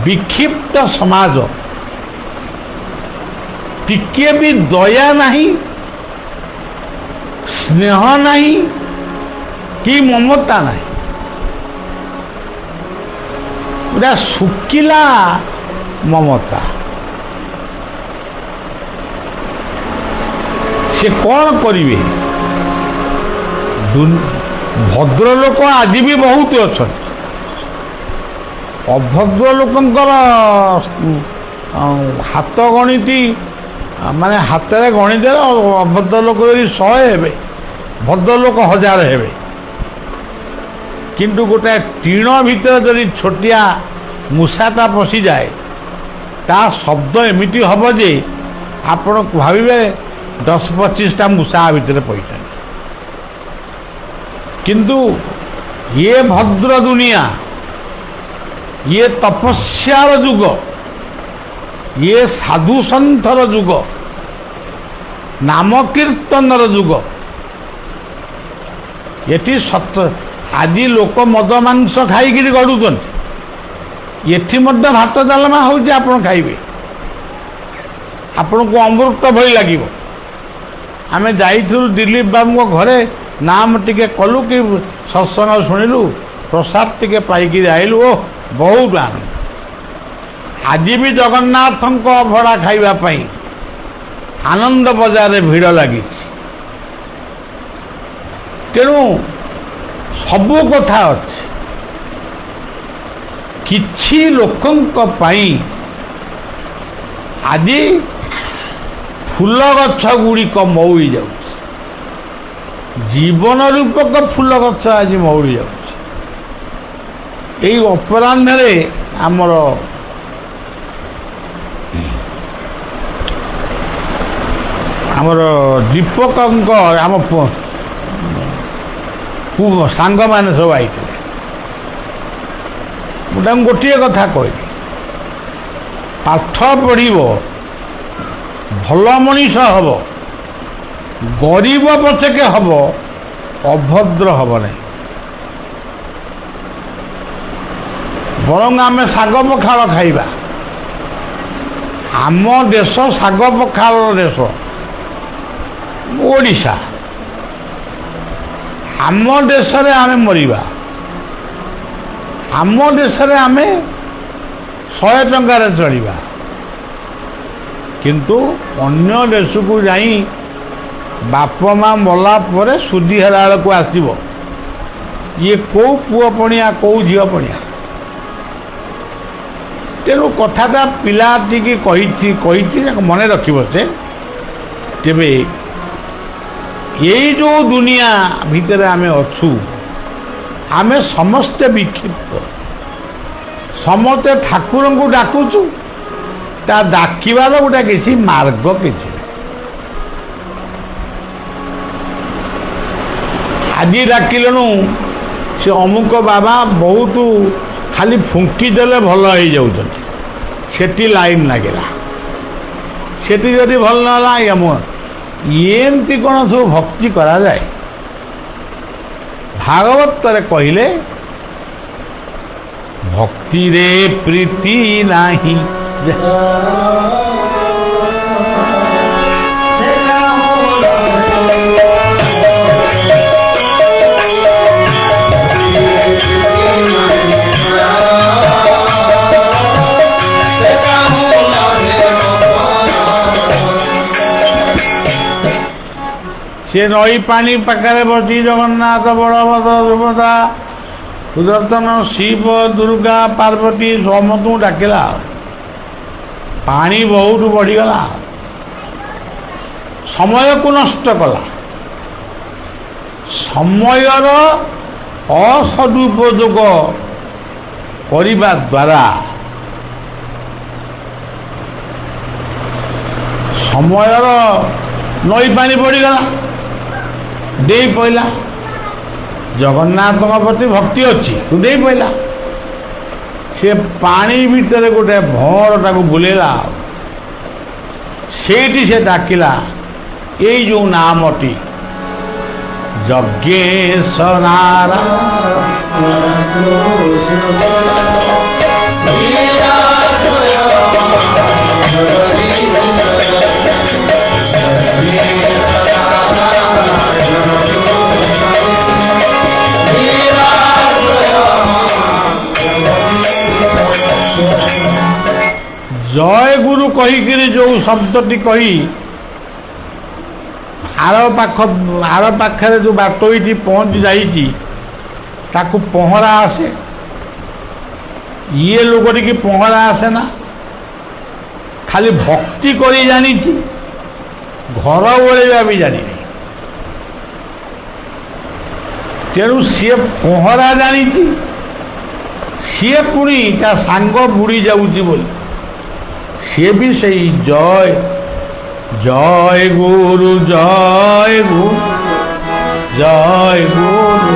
ବିକ୍ଷିପ୍ତ ସମାଜ, ଟିକିଏ ବି ଦୟା ନାହିଁ, ସ୍ନେହ ନାହିଁ କି ମମତା ନାହିଁ। ପୁରା ଶୁଖିଲା ମମତା। ସେ କ'ଣ କରିବେ? ଭଦ୍ରଲୋକ ଆଜି ବି ବହୁତ ଅଛନ୍ତି। ଅଭଦ୍ର ଲୋକଙ୍କର ହାତ ଗଣିତି, ମାନେ ହାତରେ ଗଣିଦେଲେ ଅଭଦ୍ର ଲୋକ ଯଦି 100 ହେବେ, ଭଦ୍ରଲୋକ 1000 ହେବେ। କିନ୍ତୁ ଗୋଟାଏ ଟିଣ ଭିତରେ ଯଦି ଛୋଟିଆ ମୂଷାଟା ପଶିଯାଏ, ତା ଶବ୍ଦ ଏମିତି ହେବ ଯେ ଆପଣ ଭାବିବେ 10-25ଟା ମୂଷା ଭିତରେ ପଡ଼ିଛନ୍ତି। କିନ୍ତୁ ଇଏ ଭଦ୍ର ଦୁନିଆ, ଇଏ ତପସ୍ୟାର ଯୁଗ, ଇଏ ସାଧୁ ସନ୍ଥର ଯୁଗ, ନାମ କୀର୍ତ୍ତନର ଯୁଗ। ଏଠି ସତ ଆଜି ଲୋକ ମଦ ମାଂସ ଖାଇକିରି ଗଡ଼ୁଛନ୍ତି, ଏଠି ମଧ୍ୟ ଭାତ ଡାଲମା ହେଉଛି, ଆପଣ ଖାଇବେ, ଆପଣଙ୍କୁ ଅମୃତ ଭଳି ଲାଗିବ। ଆମେ ଯାଇଥିଲୁ ଦିଲ୍ଲୀପ ବାବୁଙ୍କ ଘରେ, ନାମ ଟିକେ କଲୁ କି ସତ୍ସଙ୍ଗ ଶୁଣିଲୁ, ପ୍ରସାଦ ଟିକେ ପାଇକିରି ଆଇଲୁ, ଓ ବହୁତ ଆନନ୍ଦ। ଆଜି ବି ଜଗନ୍ନାଥଙ୍କ ଅଭଡ଼ା ଖାଇବା ପାଇଁ ଆନନ୍ଦ ବଜାରରେ ଭିଡ଼ ଲାଗିଛି। ତେଣୁ ସବୁ କଥା ଅଛି। କିଛି ଲୋକଙ୍କ ପାଇଁ ଆଜି ଫୁଲ ଗଛ ଗୁଡ଼ିକ ମଉଳି ଯାଉଛି, ଜୀବନ ରୂପକ ଫୁଲ ଗଛ ଆଜି ମଉଳି ଯାଉଛି। ଏଇ ଅପରାହ୍ନରେ ଆମର ଦୀପକଙ୍କ ଆମ ସାଙ୍ଗମାନେ ସବୁ ଆଇଥିଲେ। ମୁଁ ତାଙ୍କୁ ଗୋଟିଏ କଥା କହିଲି, ପାଠ ପଢ଼ିବ, ଭଲ ମଣିଷ ହେବ, ଗରିବ ପଛକେ ହେବ, ଅଭଦ୍ର ହେବ ନାହିଁ। ବରଂ ଆମେ ଶାଗ ପଖାଳ ଖାଇବା। ଆମ ଦେଶ ଶାଗ ପଖାଳର ଦେଶ, ଓଡ଼ିଶା। ଆମ ଦେଶରେ ଆମେ ମରିବା, ଆମ ଦେଶରେ ଆମେ 100 ଟଙ୍କାରେ ଚଳିବା। କିନ୍ତୁ ଅନ୍ୟ ଦେଶକୁ ଯାଇ ବାପ ମା ମଲା ପରେ ସୁଧି ହେଲା ବେଳକୁ ଆସିବ, ଇଏ କେଉଁ ପୁଅ ପଣିଆ, କେଉଁ ଝିଅ ପଣିଆ। ତେଣୁ କଥାଟା ପିଲାଟିକି କହିଛି ମନେ ରଖିବ ସେ। ତେବେ ଏଇ ଯେଉଁ ଦୁନିଆ ଭିତରେ ଆମେ ଅଛୁ, ଆମେ ସମସ୍ତେ ବିକ୍ଷିପ୍ତ, ସମସ୍ତେ ଠାକୁରଙ୍କୁ ଡାକୁଛୁ, ତା ଡାକିବାର ଗୋଟେ କିଛି ମାର୍ଗ କିଛି ନାହିଁ। ଆଜି ଡାକିଲୁଣୁ ସେ ଅମୁକ ବାବା ବହୁତ ଖାଲି ଫୁଙ୍କି ଦେଲେ ଭଲ ହେଇଯାଉଛନ୍ତି, ସେଠି ଲାଇନ୍ ଲାଗିଲା, ସେଠି ଯଦି ଭଲ ନ ହେଲା ଏମିତି କ'ଣ ସବୁ ଭକ୍ତି କରାଯାଏ? ଭାଗବତରେ କହିଲେ ଭକ୍ତିରେ ପ୍ରୀତି ନାହିଁ। ସେ ନଈ ପାଣି ପାଖରେ ବସି ଜଗନ୍ନାଥ, ବଳଭଦ୍ର, ସୁଭଦ୍ରା, ସୁଦର୍ଶନ, ଶିବ, ଦୁର୍ଗା, ପାର୍ବତୀ ସମସ୍ତଙ୍କୁ ଡାକିଲା। ପାଣି ବହୁତ ବଢ଼ିଗଲା, ସମୟକୁ ନଷ୍ଟ କଲା। ସମୟର ଅସଦୁପଯୋଗ କରିବା ଦ୍ୱାରା ସମୟର ନଈ ପାଣି ବଢ଼ିଗଲା, ଦେଇ ପଇଲା। ଜଗନ୍ନାଥଙ୍କ ପ୍ରତି ଭକ୍ତି ଅଛି, ତୁ ଦେଇ ପଇଲା। ସେ ପାଣି ଭିତରେ ଗୋଟେ ଭଁରଟାକୁ ବୁଲେଇଲା, ସେଇଠି ସେ ଡାକିଲା ଏଇ ଯେଉଁ ନାମଟି, ଯଜ୍ଞେଶ ନାରାୟଣ। ଜୟ ଗୁରୁ କହିକିରି ଯେଉଁ ଶବ୍ଦଟି କହି ଆର ପାଖରେ ଯେଉଁ ବାଟୋଇଟି ପହଞ୍ଚି ଯାଇଛି ତାକୁ ପହଁରା ଆସେ। ଇଏ ଲୋକଟିକି ପହଁରା ଆସେ ନା, ଖାଲି ଭକ୍ତି କରି ଜାଣିଛି, ଘର ଓଳେଇବା ବି ଜାଣିନି। ତେଣୁ ସିଏ ପହଁରା ଜାଣିଛି, ସିଏ ପୁଣି ତା ସାଙ୍ଗ ବୁଡ଼ି ଯାଉଛି ବୋଲି ସିଏ ବି ସେଇ ଜୟ ଜୟ ଗୁରୁ ଜୟ ଗୁରୁ ଜୟ ଗୁରୁ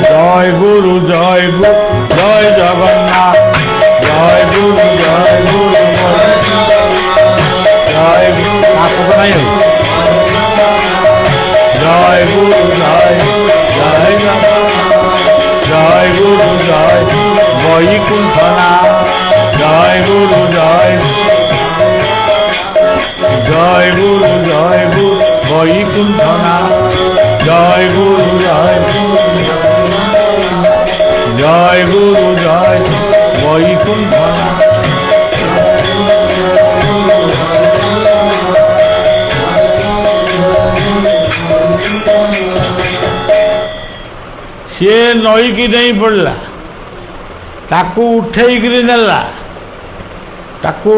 জয় গুরু জয় জগন্নাথ জয় গুরু জয় গুরু জয় গুরু জয় গুরু জয় জয় জয় গুরু জয় বৈকুণ্ঠনা জয় গুরু জয় জয় গুরু বৈকুণ্ঠনা জয় গুরু জয় জয় গুরু জয় বৈকুণ্ঠনা। ସିଏ ନଈକି ଡେଇଁ ପଡ଼ିଲା, ତାକୁ ଉଠେଇକିରି ନେଲା, ତାକୁ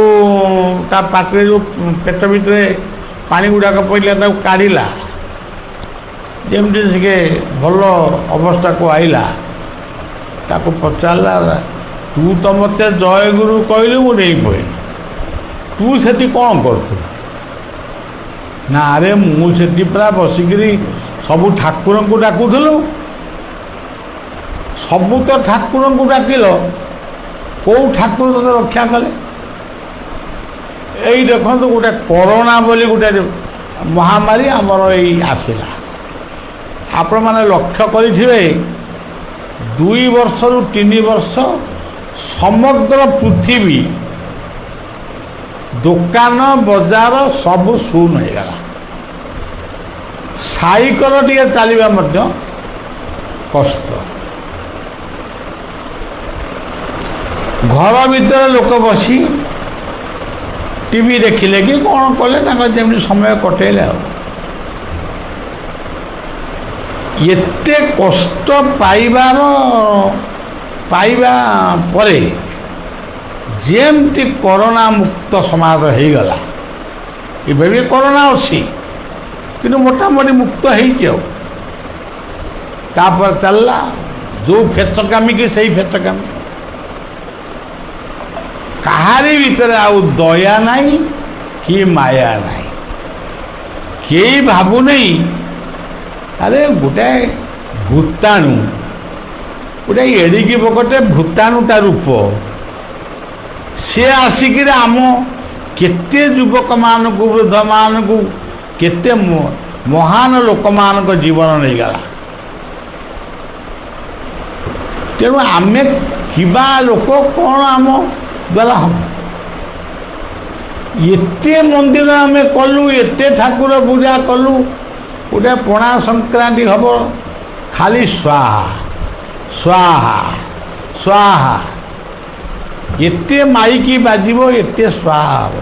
ତା ପାଟିରେ ଯେଉଁ ପେଟ ଭିତରେ ପାଣି ଗୁଡ଼ାକ ପଡ଼ିଲା ତାକୁ କାଢ଼ିଲା, ଯେମିତି ଟିକେ ଭଲ ଅବସ୍ଥାକୁ ଆଇଲା। ତାକୁ ପଚାରିଲା, ତୁ ତ ମୋତେ ଜୟଗୁରୁ କହିଲୁ, ମୁଁ ଡେଇଁ ପଡ଼ିଲି, ତୁ ସେଠି କ'ଣ କରୁଥିଲୁ? ନା ଆରେ ମୁଁ ସେଠି ପୁରା ବସିକିରି ସବୁ ଠାକୁରଙ୍କୁ ଡାକୁଥିଲୁ। ସବୁ ତ ଠାକୁରଙ୍କୁ ଡାକିଲ, କେଉଁ ଠାକୁର ତତେ ରକ୍ଷା କଲେ? ଏଇ ଦେଖନ୍ତୁ ଗୋଟେ କରୋନା ବୋଲି ଗୋଟେ ମହାମାରୀ ଆମର ଏଇ ଆସିଲା। ଆପଣମାନେ ଲକ୍ଷ୍ୟ କରିଥିବେ 2 ବର୍ଷରୁ 3 ବର୍ଷ ସମଗ୍ର ପୃଥିବୀ ଦୋକାନ ବଜାର ସବୁ ଶୂନ ହୋଇଗଲା। ସାଇକେଲ ଟିକେ ଚାଲିବା ମଧ୍ୟ କଷ୍ଟ। ଘର ଭିତରେ ଲୋକ ବସି ଟିଭି ଦେଖିଲେ କି କ'ଣ କଲେ, ତାଙ୍କର ଯେମିତି ସମୟ କଟେଇଲେ। ଆଉ ଏତେ କଷ୍ଟ ପାଇବା ପରେ ଯେମିତି କରୋନା ମୁକ୍ତ ସମାଜ ହେଇଗଲା, ଏବେ ବି କରୋନା ଅଛି କିନ୍ତୁ ମୋଟାମୋଟି ମୁକ୍ତ ହେଇଛି। ଆଉ ତାପରେ ଚାଲିଲା ଯେଉଁ ଫେଚକାମୀ କି ସେଇ ଫେଚକାମୀ, କାହାରି ଭିତରେ ଆଉ ଦୟା ନାହିଁ କି ମାୟା ନାହିଁ। କେହି ଭାବୁନେଇ ଆରେ ଗୋଟାଏ ଭୂତାଣୁ, ଗୋଟେ ଏଡ଼ିକି ପକଟେ ଭୂତାଣୁ ତା ରୂପ, ସିଏ ଆସିକିରି ଆମ କେତେ ଯୁବକମାନଙ୍କୁ, ବୃଦ୍ଧମାନଙ୍କୁ, କେତେ ମହାନ ଲୋକମାନଙ୍କ ଜୀବନ ନେଇଗଲା। ତେଣୁ ଆମେ କିବା ଲୋକ କ'ଣ ଆମ ଦ୍ୱାରା ହେବ? ଏତେ ମନ୍ଦିର ଆମେ କଲୁ, ଏତେ ଠାକୁର ପୂଜା କଲୁ, ଗୋଟେ ପଣା ସଂକ୍ରାନ୍ତି ହେବ ଖାଲି ସ୍ୱାହା ସ୍ୱାହା ସ୍ୱାହା, ଏତେ ମାଇକି ବାଜିବ, ଏତେ ସ୍ୱାହା ହେବ।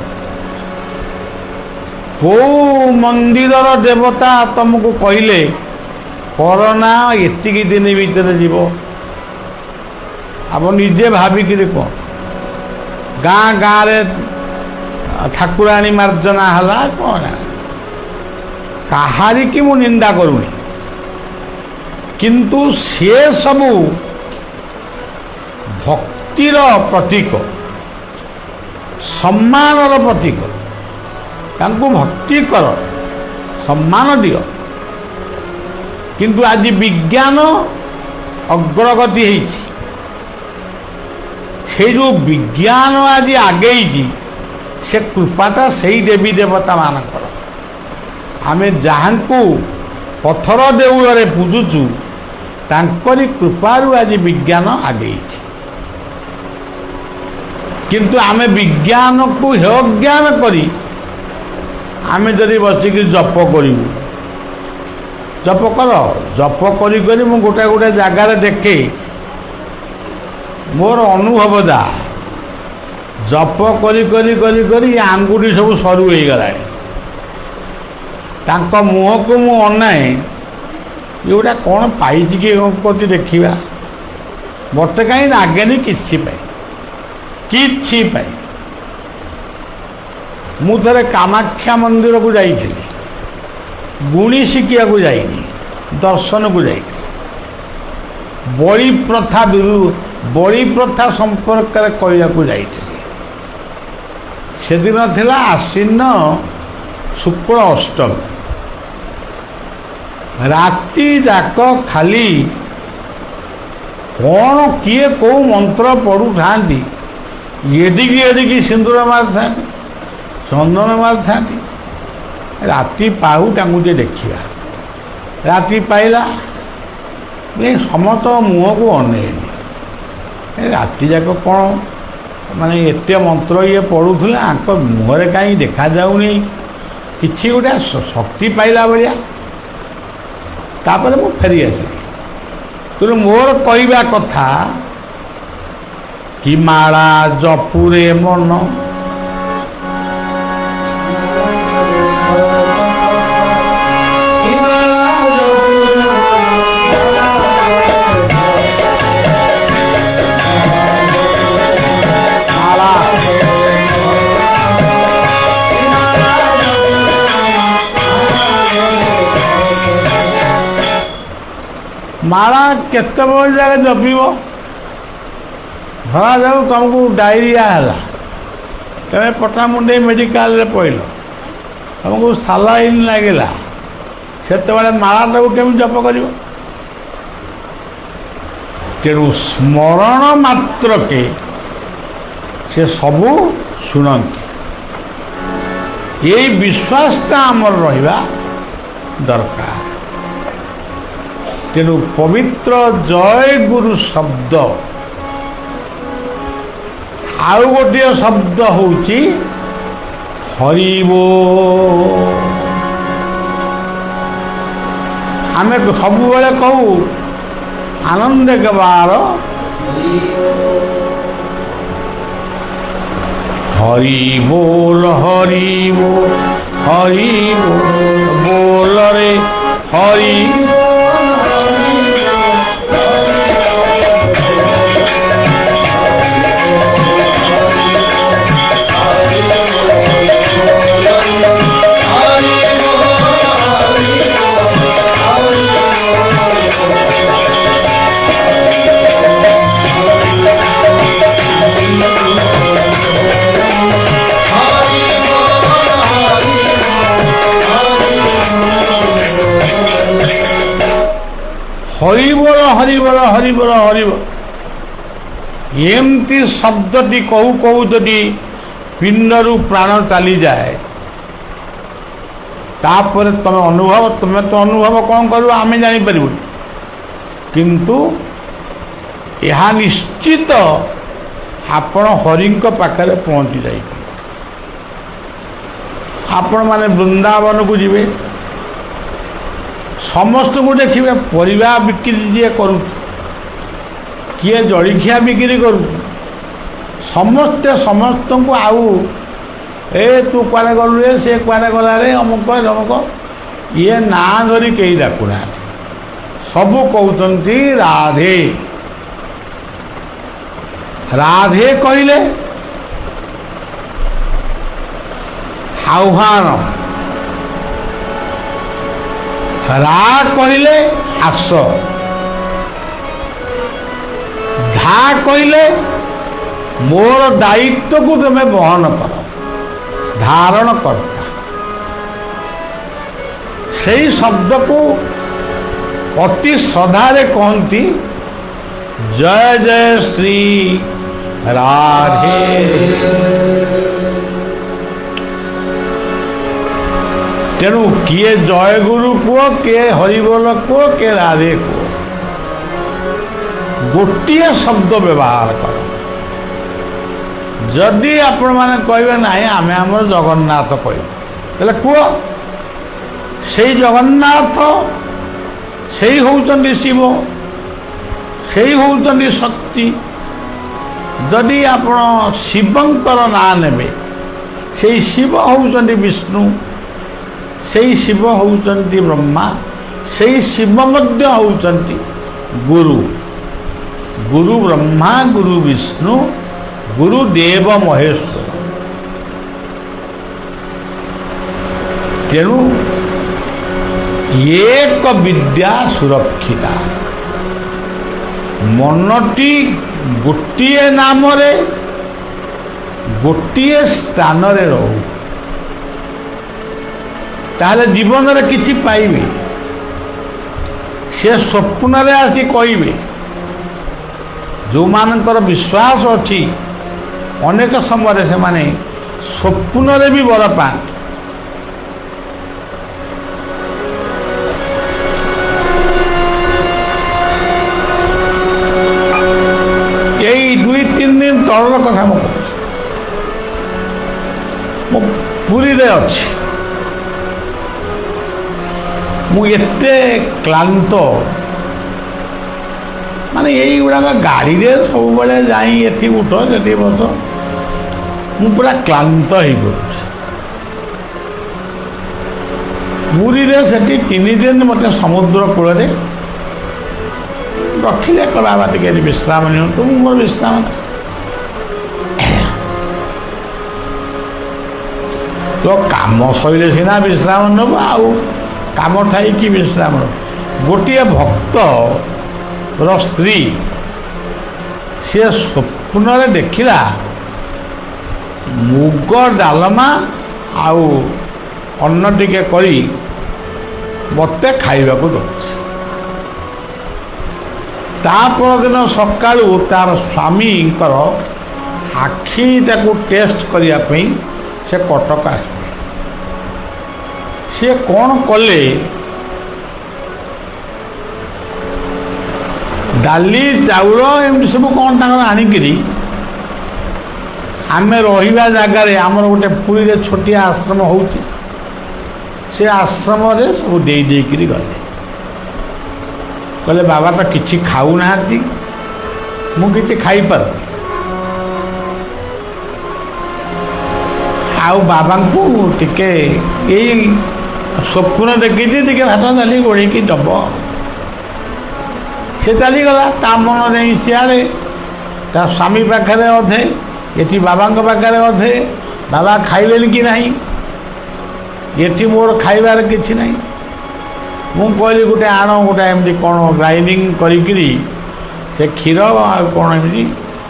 କେଉଁ ମନ୍ଦିରର ଦେବତା ତମକୁ କହିଲେ କରୋନା ଏତିକି ଦିନ ଭିତରେ ଯିବ? ଆପଣ ନିଜେ ଭାବିକିରି କ'ଣ? ଗାଁ ଗାଁରେ ଠାକୁରାଣୀ ମାର୍ଜନା ହେଲା କ'ଣ? କାହାରିକି ମୁଁ ନିନ୍ଦା କରୁନି, କିନ୍ତୁ ସେ ସବୁ ଭକ୍ତିର ପ୍ରତୀକ, ସମ୍ମାନର ପ୍ରତୀକ। ତାଙ୍କୁ ଭକ୍ତି କର, ସମ୍ମାନ ଦିଅ। କିନ୍ତୁ ଆଜି ବିଜ୍ଞାନ ଅଗ୍ରଗତି ହେଇଛି, ସେଇ ଯେଉଁ ବିଜ୍ଞାନ ଆଜି ଆଗେଇଛି, ସେ କୃପାଟା ସେଇ ଦେବୀ ଦେବତାମାନଙ୍କର। ଆମେ ଯାହାଙ୍କୁ ପଥର ଦେଉଳରେ ପୂଜୁଛୁ ତାଙ୍କରି କୃପାରୁ ଆଜି ବିଜ୍ଞାନ ଆଗେଇଛି। କିନ୍ତୁ ଆମେ ବିଜ୍ଞାନକୁ ହେୟଜ୍ଞାନ କରି ଆମେ ଯଦି ବସିକି ଜପ କରିବୁ, ଜପ କର, ଜପ କରି କରି ମୁଁ ଗୋଟେ ଗୋଟେ ଜାଗାରେ ଦେଖେ, ମୋର ଅନୁଭବ ଯା ଜପ କରି କରି କରି କରି ଆଙ୍ଗୁଠି ସବୁ ସରୁ ହେଇଗଲାଣି। ତାଙ୍କ ମୁହଁକୁ ମୁଁ ଅନାଏ, ଏଗୁଡ଼ା କ'ଣ ପାଇଛି କି କରୁଛି ଦେଖିବା, ମୋତେ କାହିଁ ଲାଗେନି କିଛି ପାଇଁ, କିଛି ପାଇଁ। ମୁଁ ଥରେ କାମାକ୍ଷା ମନ୍ଦିରକୁ ଯାଇଥିଲି, ଗୁଣି ଶିଖିବାକୁ ଯାଇନି, ଦର୍ଶନକୁ ଯାଇଥିଲି। ବଳି ପ୍ରଥା ସମ୍ପର୍କରେ କହିବାକୁ ଯାଇଥିଲି। ସେଦିନ ଥିଲା ଆଶ୍ୱିନ ଶୁକ୍ଳ ଅଷ୍ଟମୀ। ରାତି ଯାକ ଖାଲି କ'ଣ କିଏ କେଉଁ ମନ୍ତ୍ର ପଢ଼ୁଥାନ୍ତି, ଏଡ଼ିକି ଏଡ଼ିକି ସିନ୍ଦୁର ମାରିଥାନ୍ତି, ଚନ୍ଦନ ମାରିଥାନ୍ତି। ରାତି ପାହୁ ତାଙ୍କୁ ଟିକେ ଦେଖିବା। ରାତି ପାଇଲା, ସମସ୍ତ ମୁହଁକୁ ଅନେଇଲି। ରାତି ଯାକ କ'ଣ ମାନେ ଏତେ ମନ୍ତ୍ର ଇଏ ପଢ଼ୁଥିଲା, ଆଙ୍କ ମୁହଁରେ କାହିଁ ଦେଖାଯାଉନି କିଛି ଗୋଟେ ଶକ୍ତି ପାଇଲା ଭଳିଆ। ତାପରେ ମୁଁ ଫେରି ଆସିଲି। ତେଣୁ ମୋର କହିବା କଥା କି ମାଳା ଜପୁରେ ମନ, ମାଳା କେତେବେଳେ ଜାଗା ଜପିବ? ଧରାଯାଉ ତୁମକୁ ଡାଇରିଆ ହେଲା, ତମେ ପଟାମୁଣ୍ଡେଇ ମେଡ଼ିକାଲରେ ପଡ଼ିଲ, ତୁମକୁ ସାଲାଇନ୍ ଲାଗିଲା, ସେତେବେଳେ ମାଳାଟାକୁ କେମିତି ଜପ କରିବ? ତେଣୁ ସ୍ମରଣ ମାତ୍ରକେ ସେ ସବୁ ଶୁଣନ୍ତି। ଏଇ ବିଶ୍ୱାସଟା ଆମର ରହିବା ଦରକାର। ତେଣୁ ପବିତ୍ର ଜୟ ଗୁରୁ ଶବ୍ଦ, ଆଉ ଗୋଟିଏ ଶବ୍ଦ ହେଉଛି ହରିବୋଲ। ଆମେ ସବୁବେଳେ କହୁ ଆନନ୍ଦ କେବାର ହରିବୋଲ, ହରିବୋଲ, ହରିବୋଲ, ବୋଲରେ ହରି ହରିବୋଲ, ହରିବୋଲ, ହରିବୋଲ, ହରିବୋଲ, ଏମିତି ଶବ୍ଦଟି କହୁ କହୁ ଯଦି ପିଣ୍ଡରୁ ପ୍ରାଣ ଚାଲିଯାଏ, ତାପରେ ତୁମେ ତ ଅନୁଭବ କ'ଣ କରିବ ଆମେ ଜାଣିପାରିବୁନି। କିନ୍ତୁ ଏହା ନିଶ୍ଚିତ ଆପଣ ହରିଙ୍କ ପାଖରେ ପହଞ୍ଚି ଯାଇପାରିବେ। ଆପଣମାନେ ବୃନ୍ଦାବନକୁ ଯିବେ, ସମସ୍ତଙ୍କୁ ଦେଖିବେ ପରିବା ବିକ୍ରି ଯିଏ କରୁଛି, କିଏ ଜଳଖିଆ ବିକ୍ରି କରୁଛି, ସମସ୍ତେ ସମସ୍ତଙ୍କୁ ଆଉ ତୁ କୁଆଡ଼େ ଗଲୁ ରେ, ସେ କୁଆଡ଼େ ଗଲା ରେ, ଅମୁକ ଜମୁକ, ଇଏ ନାଁ ଧରି କେହି ଡାକୁନାହାନ୍ତି। ସବୁ କହୁଛନ୍ତି ରାଧେ। ରାଧେ କହିଲେ ଆହ୍ୱାନ, ରା କହିଲେ ଆସ, ଧା କହିଲେ ମୋର ଦାୟିତ୍ୱକୁ ତୁମେ ବହନ କର, ଧାରଣ କର୍ତ୍ତା। ସେଇ ଶବ୍ଦକୁ ଅତି ଶ୍ରଦ୍ଧାରେ କହନ୍ତି ଜୟ ଜୟ ଶ୍ରୀ ରାଧେ। ତେଣୁ କିଏ ଜୟଗୁରୁ କୁହ, କିଏ ହରିବୋଲ କୁହ, କିଏ ରାଧେ କୁହ, ଗୋଟିଏ ଶବ୍ଦ ବ୍ୟବହାର କର। ଯଦି ଆପଣମାନେ କହିବେ ନାହିଁ ଆମେ ଆମର ଜଗନ୍ନାଥ କହିବୁ, ତାହେଲେ କୁହ। ସେଇ ଜଗନ୍ନାଥ, ସେଇ ହେଉଛନ୍ତି ଶିବ, ସେଇ ହେଉଛନ୍ତି ଶକ୍ତି। ଯଦି ଆପଣ ଶିବଙ୍କର ନାଁ ନେବେ, ସେଇ ଶିବ ହେଉଛନ୍ତି ବିଷ୍ଣୁ, ସେଇ ଶିବ ହେଉଛନ୍ତି ବ୍ରହ୍ମା, ସେଇ ଶିବ ମଧ୍ୟ ହେଉଛନ୍ତି ଗୁରୁ। ଗୁରୁ ବ୍ରହ୍ମା, ଗୁରୁ ବିଷ୍ଣୁ, ଗୁରୁ ଦେବ ମହେଶ୍ୱର। ତେଣୁ ଏକ ବିଦ୍ୟା ସୁରକ୍ଷିତା। ମନଟି ଗୋଟିଏ ନାମରେ ଗୋଟିଏ ସ୍ଥାନରେ ରହୁ, ତାହେଲେ ଜୀବନରେ କିଛି ପାଇବେ। ସେ ସ୍ୱପ୍ନରେ ଆସି କହିବେ। ଯେଉଁମାନଙ୍କର ବିଶ୍ୱାସ ଅଛି, ଅନେକ ସମୟରେ ସେମାନେ ସ୍ୱପ୍ନରେ ବି ବର ପାଆନ୍ତି। ଏଇ 2-3 ଦିନ ତଳର କଥା ମୁଁ କହୁଛି। ମୁଁ ପୁରୀରେ ଅଛି। ମୁଁ ଏତେ କ୍ଳାନ୍ତ, ମାନେ ଏଇଗୁଡ଼ାକ ଗାଡ଼ିରେ ସବୁବେଳେ ଯାଇ ଏଠି ଉଠ ସେଠି ବସ, ମୁଁ ପୁରା କ୍ଳାନ୍ତ ହେଇପଡ଼ୁଛି। ପୁରୀରେ ସେଠି 3 ଦିନ ମୋତେ ସମୁଦ୍ର କୂଳରେ ରଖିଲେ, ବାବା ଟିକେ ବିଶ୍ରାମ ନିଅନ୍ତୁ। ମୁଁ ମୋର ବିଶ୍ରାମ ତ କାମ ସରିଲେ ସିନା ବିଶ୍ରାମ ନେବ, ଆଉ କାମ ଥାଇକି ବିଶ୍ରାମ ନେବ। ଗୋଟିଏ ଭକ୍ତର ସ୍ତ୍ରୀ ସେ ସ୍ୱପ୍ନରେ ଦେଖିଲା ମୁଗ ଡାଲମା ଆଉ ଅନ୍ନ ଟିକେ କରି ମୋତେ ଖାଇବାକୁ ଦେଉଛି। ତା ପରଦିନ ସକାଳୁ ତାର ସ୍ୱାମୀଙ୍କର ଆଖିଟାକୁ ଟେଷ୍ଟ କରିବା ପାଇଁ ସେ କଟକ ଆସିଲେ। ସେ କ'ଣ କଲେ, ଡାଲି ଚାଉଳ ଏମିତି ସବୁ କ'ଣ ତାଙ୍କର ଆଣିକିରି ଆମେ ରହିବା ଜାଗାରେ, ଆମର ଗୋଟେ ପୁରୀରେ ଛୋଟିଆ ଆଶ୍ରମ ହେଉଛି, ସେ ଆଶ୍ରମରେ ସବୁ ଦେଇକିରି ଗଲେ। କହିଲେ ବାବା ତ କିଛି ଖାଉନାହାନ୍ତି, ମୁଁ କିଛି ଖାଇପାରୁନି, ଆଉ ବାବାଙ୍କୁ ଟିକେ ଏଇ ସ୍ୱପ୍ନ ଦେଖିଛି, ଟିକେ ଭାତ ଡାଲି ଗୋଳେଇକି ଦେବ। ସେ ଚାଲିଗଲା। ତା ମନ ନେଇ ସିଆଡ଼େ, ତା ସ୍ୱାମୀ ପାଖରେ ଅଧେ, ଏଠି ବାବାଙ୍କ ପାଖରେ ଅଧେ। ବାବା ଖାଇଲେନି କି ନାହିଁ, ଏଠି ମୋର ଖାଇବାର କିଛି ନାହିଁ। ମୁଁ କହିଲି ଗୋଟେ ଆଣ, ଗୋଟେ ଏମିତି କ'ଣ ଗ୍ରାଇଣ୍ଡିଙ୍ଗ କରିକିରି ସେ କ୍ଷୀର ଆଉ କ'ଣ ଏମିତି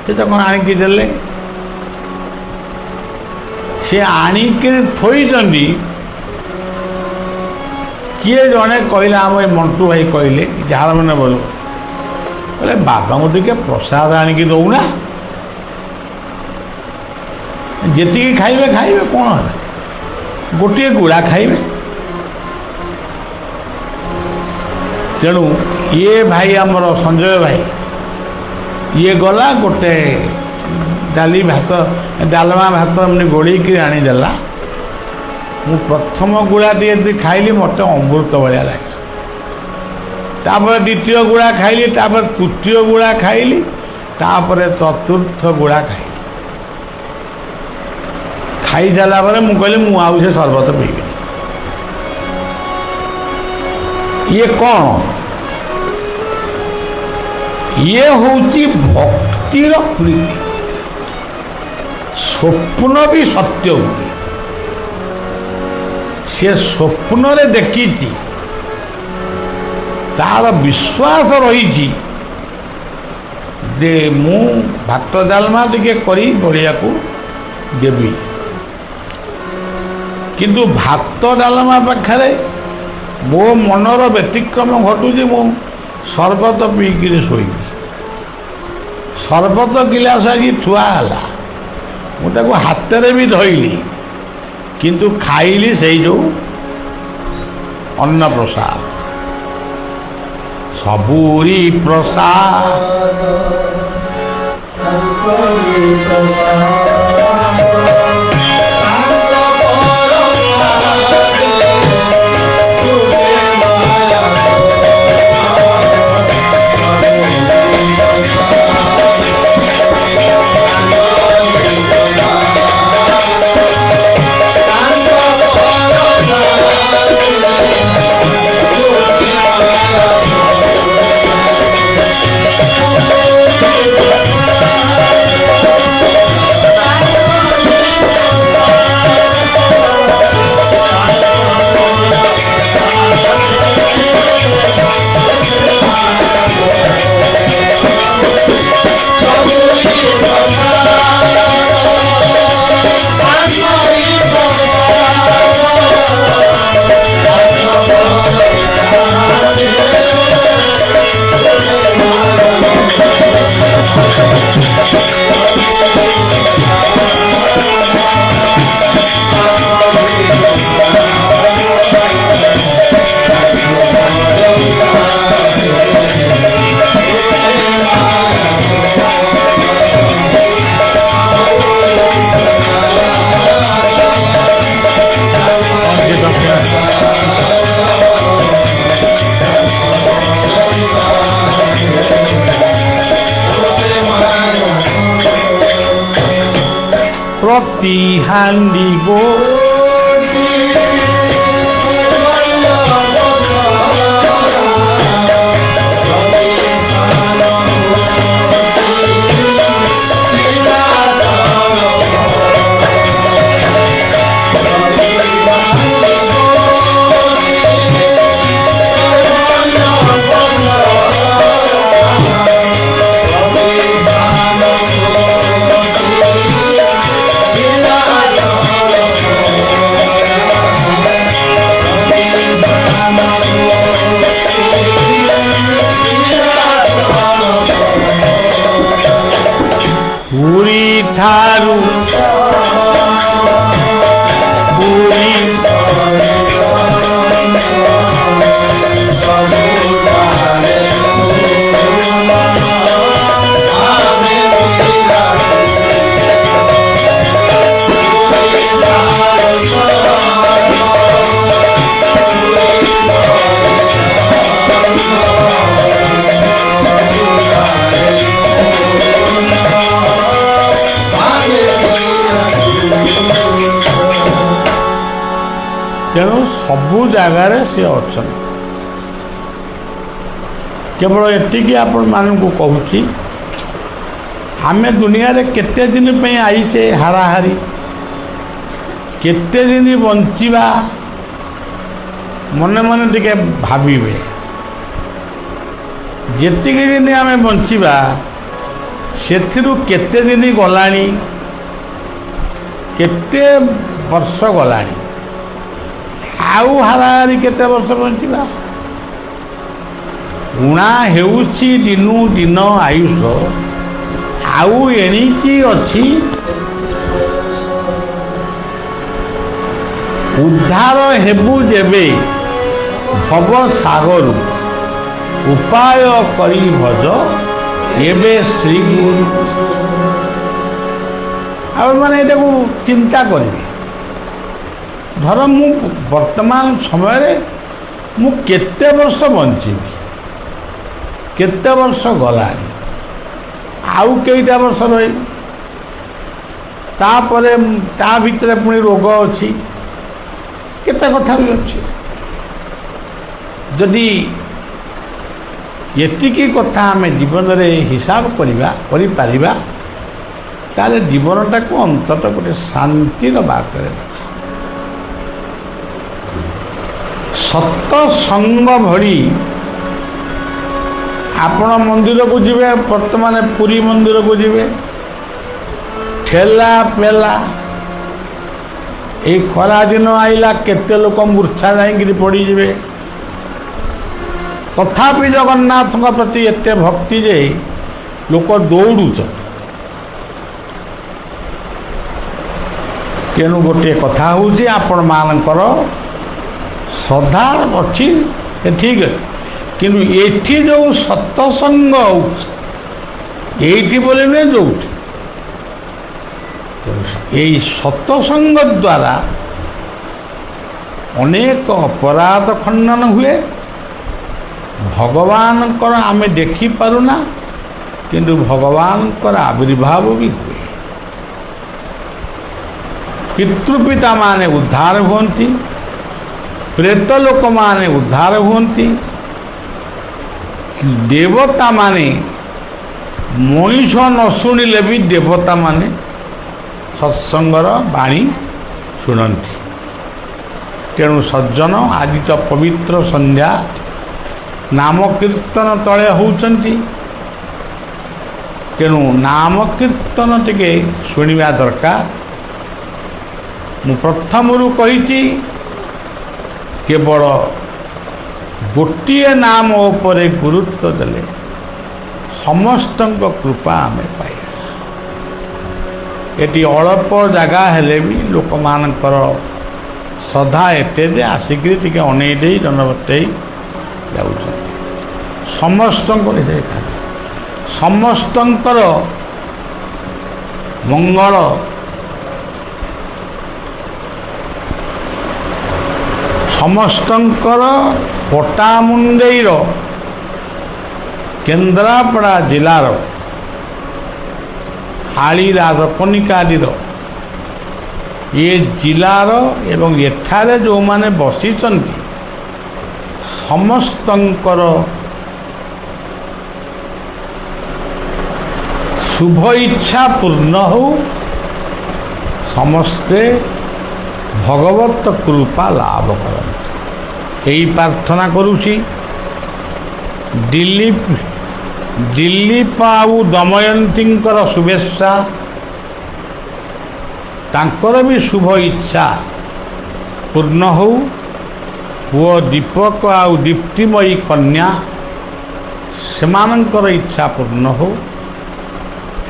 ସେ ତ କ'ଣ ଆଣିକି ଦେଲେ। ସେ ଆଣିକିରି ଥୋଇଛନ୍ତି। କିଏ ଜଣେ କହିଲା, ଆମ ଏ ମଣ୍ଟୁ ଭାଇ କହିଲେ, ଯାହାର ମାନେ ଭଲ, କହିଲେ ବାବାଙ୍କୁ ଟିକେ ପ୍ରସାଦ ଆଣିକି ଦେଉନା, ଯେତିକି ଖାଇବେ ଖାଇବେ, କ'ଣ ହେଲା, ଗୋଟିଏ ଗୁଳା ଖାଇବେ। ତେଣୁ ଇଏ ଭାଇ ଆମର ସଞ୍ଜୟ ଭାଇ, ଇଏ ଗଲା ଗୋଟେ ଡାଲି ଭାତ, ଡାଲମା ଭାତ ଏମିତି ଗୋଳେଇକି ଆଣିଦେଲା। ମୁଁ ପ୍ରଥମ ଗୁଳାଟିଏ ଯଦି ଖାଇଲି, ମୋତେ ଅମୃତ ଭଳିଆ ଲାଗିଲା। ତାପରେ ଦ୍ୱିତୀୟ ଗୁଳା ଖାଇଲି, ତାପରେ ତୃତୀୟ ଗୁଳା ଖାଇଲି, ତାପରେ ଚତୁର୍ଥ ଗୁଳା ଖାଇଲି। ଖାଇସାରିଲା ପରେ ମୁଁ କହିଲି ମୁଁ ଆଉ ସେ ସର୍ବତ ପିଇବିନି। ଇଏ କ'ଣ? ଇଏ ହେଉଛି ଭକ୍ତିର ପ୍ରୀତି। ସ୍ୱପ୍ନ ବି ସତ୍ୟ ହୁଏ। ସେ ସ୍ୱପ୍ନରେ ଦେଖିଛି, ତାର ବିଶ୍ୱାସ ରହିଛି ଯେ ମୁଁ ଭାତ ଡାଲମା ଟିକେ କରି ବଢ଼ିବାକୁ ଦେବି, କିନ୍ତୁ ଭାତ ଡାଲମା ପାଖରେ ମୋ ମନର ବ୍ୟତିକ୍ରମ ଘଟୁଛି। ମୁଁ ସର୍ବତ ପିଇକିରି ଶୋଇବି। ସର୍ବତ ଗିଲାସ ଆଜି ଥୁଆ ହେଲା, ମୁଁ ତାକୁ ହାତରେ ବି ଧଇଲି, କିନ୍ତୁ ଖାଇଲି ସେଇ ଯେଉଁ ଅନ୍ନପ୍ରସାଦ ସବୁରି ପ୍ରସାଦ ପ୍ରତିହାଣ୍ଡି ଗୋ ପୁରୀ ଠାରୁ ପୁରୀ ତେଣୁ ସବୁ ଜାଗାରେ ସେ ଅଛନ୍ତି। କେବଳ ଏତିକି ଆପଣମାନଙ୍କୁ କହୁଛି, ଆମେ ଦୁନିଆରେ କେତେ ଦିନ ପାଇଁ ଆଇଛେ ହାରାହାରି, କେତେ ଦିନ ବଞ୍ଚିବା ମନେ ମନେ ଟିକେ ଭାବିବେ। ଯେତିକି ଦିନ ଆମେ ବଞ୍ଚିବା ସେଥିରୁ କେତେ ଦିନ ଗଲାଣି, କେତେ ବର୍ଷ ଗଲାଣି, ଆଉ ହାରାହାରି କେତେ ବର୍ଷ ବଞ୍ଚିବା। ଉଣା ହେଉଛି ଦିନୁ ଦିନ ଆୟୁଷ, ଆଉ ଏଣିକି ଅଛି ଉଦ୍ଧାର ହେବୁ ଯେବେ ଭବ ସାଗରୁ, ଉପାୟ କରି ଭଜ ଏବେ ଶ୍ରୀ ଗୁରୁ। ଆଉ ମାନେ ଏଟାକୁ ଚିନ୍ତା କରିବେ। ଧର ମୁଁ ବର୍ତ୍ତମାନ ସମୟରେ ମୁଁ କେତେ ବର୍ଷ ବଞ୍ଚିବି, କେତେ ବର୍ଷ ଗଲାଣି, ଆଉ କେଇଟା ବର୍ଷ ରହିବି, ତାପରେ ତା ଭିତରେ ପୁଣି ରୋଗ ଅଛି, କେତେ କଥା ବି ଅଛି। ଯଦି ଏତିକି କଥା ଆମେ ଜୀବନରେ ହିସାବ କରିପାରିବା, ତାହେଲେ ଜୀବନଟାକୁ ଅନ୍ତତଃ ଗୋଟେ ଶାନ୍ତିର ବାଟରେ ସତସଙ୍ଗ ଭଳି ଆପଣ ମନ୍ଦିରକୁ ଯିବେ, ବର୍ତ୍ତମାନ ପୁରୀ ମନ୍ଦିରକୁ ଯିବେ, ଠେଲା ପେଲା, ଏଇ ଖରା ଦିନ ଆଇଲା କେତେ ଲୋକ ମୂର୍ଚ୍ଛା ଯାଇକିରି ପଡ଼ିଯିବେ। ତଥାପି ଜଗନ୍ନାଥଙ୍କ ପ୍ରତି ଏତେ ଭକ୍ତି ଯେ ଲୋକ ଦୌଡ଼ୁଛନ୍ତି। ତେଣୁ ଗୋଟିଏ କଥା ହେଉଛି ଆପଣମାନଙ୍କର ଶ୍ରଦ୍ଧା ଅଛି ଠିକ୍ ଅଛି, କିନ୍ତୁ ଏଠି ଯେଉଁ ସତ୍ସଙ୍ଗ ହେଉଛି ଏଇଠି ବୋଲି ନୁହେଁ ଯେଉଁଠି, ଏଇ ସତ୍ସଙ୍ଗ ଦ୍ୱାରା ଅନେକ ଅପରାଧ ଖଣ୍ଡନ ହୁଏ। ଭଗବାନଙ୍କର ଆମେ ଦେଖିପାରୁନା, କିନ୍ତୁ ଭଗବାନଙ୍କର ଆବିର୍ଭାବ ବି ହୁଏ। ପିତୃପିତାମାନେ ଉଦ୍ଧାର ହୁଅନ୍ତି, ପ୍ରେତ ଲୋକମାନେ ଉଦ୍ଧାର ହୁଅନ୍ତି, ଦେବତାମାନେ ମଣିଷ ନ ଶୁଣିଲେ ବି ଦେବତାମାନେ ସତ୍ସଙ୍ଗର ବାଣୀ ଶୁଣନ୍ତି। ତେଣୁ ସଜ୍ଜନ, ଆଜି ତ ପବିତ୍ର ସନ୍ଧ୍ୟା, ନାମ କୀର୍ତ୍ତନ ତଳେ ହେଉଛନ୍ତି, ତେଣୁ ନାମ କୀର୍ତ୍ତନ ଟିକେ ଶୁଣିବା ଦରକାର। ମୁଁ ପ୍ରଥମରୁ କହିଛି, କେବଳ ଗୋଟିଏ ନାମ ଉପରେ ଗୁରୁତ୍ୱ ଦେଲେ ସମସ୍ତଙ୍କ କୃପା ଆମେ ପାଇବା। ଏଠି ଅଳ୍ପ ଜାଗା ହେଲେ ବି ଲୋକମାନଙ୍କର ଶ୍ରଦ୍ଧା ଏତେ ଯେ ଆସିକିରି ଟିକେ ଅନେଇ ଦେଇ ଜନବତେଇ ଯାଉଛନ୍ତି। ସମସ୍ତଙ୍କର ମଙ୍ଗଳ ସମସ୍ତଙ୍କର ପଟ୍ଟାମୁଣ୍ଡେଇର କେନ୍ଦ୍ରାପଡ଼ା ଜିଲ୍ଲାର ହାଳି ରାଜକନିକାଦିର ଏ ଜିଲ୍ଲାର ଏବଂ ଏଠାରେ ଯେଉଁମାନେ ବସିଛନ୍ତି ସମସ୍ତଙ୍କର ଶୁଭ ଇଚ୍ଛା ପୂର୍ଣ୍ଣ ହେଉ, ସମସ୍ତେ ଭଗବତ କୃପା ଲାଭ କରନ୍ତି, ଏହି ପ୍ରାର୍ଥନା କରୁଛି। ଦିଲ୍ଲୀପ ଆଉ ଦମୟନ୍ତୀଙ୍କର ଶୁଭେଚ୍ଛା, ତାଙ୍କର ବି ଶୁଭ ଇଚ୍ଛା ପୂର୍ଣ୍ଣ ହେଉ। ପୁଅ ଦୀପକ ଆଉ ଦୀପ୍ତିମୟୀ କନ୍ୟା, ସେମାନଙ୍କର ଇଚ୍ଛା ପୂର୍ଣ୍ଣ ହେଉ।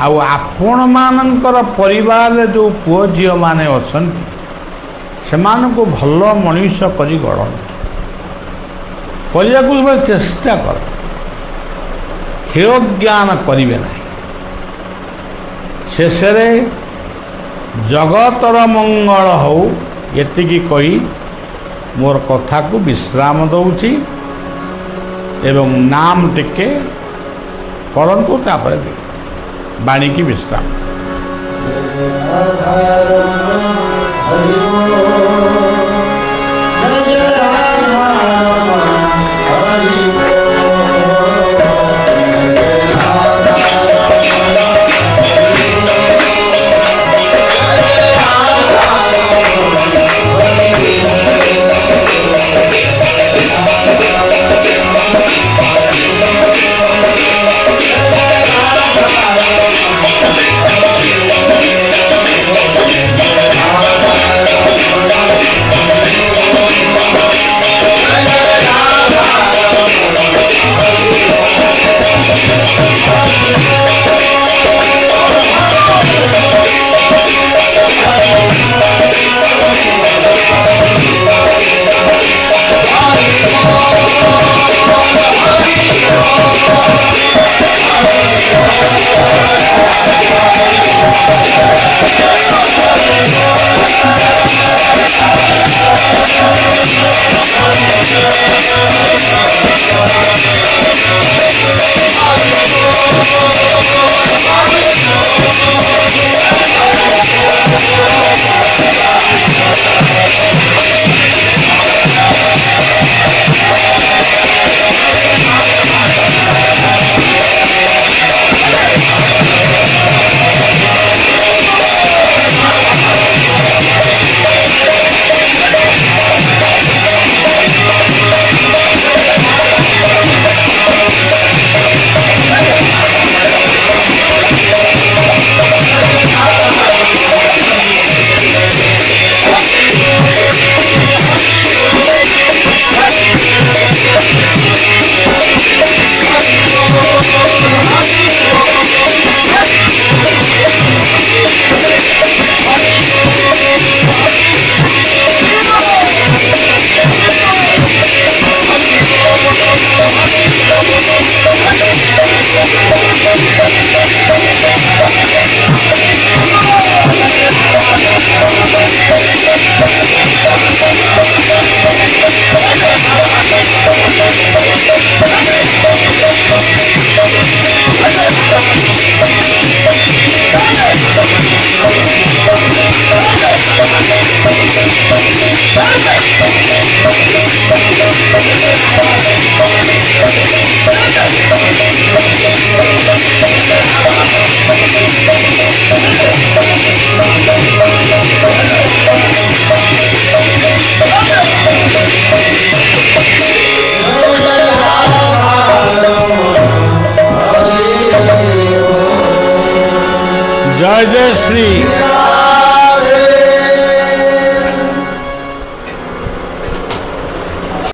ଆଉ ଆପଣମାନଙ୍କର ପରିବାରରେ ଯେଉଁ ପୁଅ ଝିଅମାନେ ଅଛନ୍ତି ସେମାନଙ୍କୁ ଭଲ ମଣିଷ କରି ଗଢ଼ନ୍ତୁ, କରିବାକୁ ଚେଷ୍ଟା କର, ହେୟ ଜ୍ଞାନ କରିବେ ନାହିଁ। ଶେଷରେ ଜଗତର ମଙ୍ଗଳ ହେଉ, ଏତିକି କହି ମୋର କଥାକୁ ବିଶ୍ରାମ ଦେଉଛି ଏବଂ ନାମ ଟିକେ କରନ୍ତୁ, ତାପରେ ବାଣୀକି ବିଶ୍ରାମ। जय जय श्री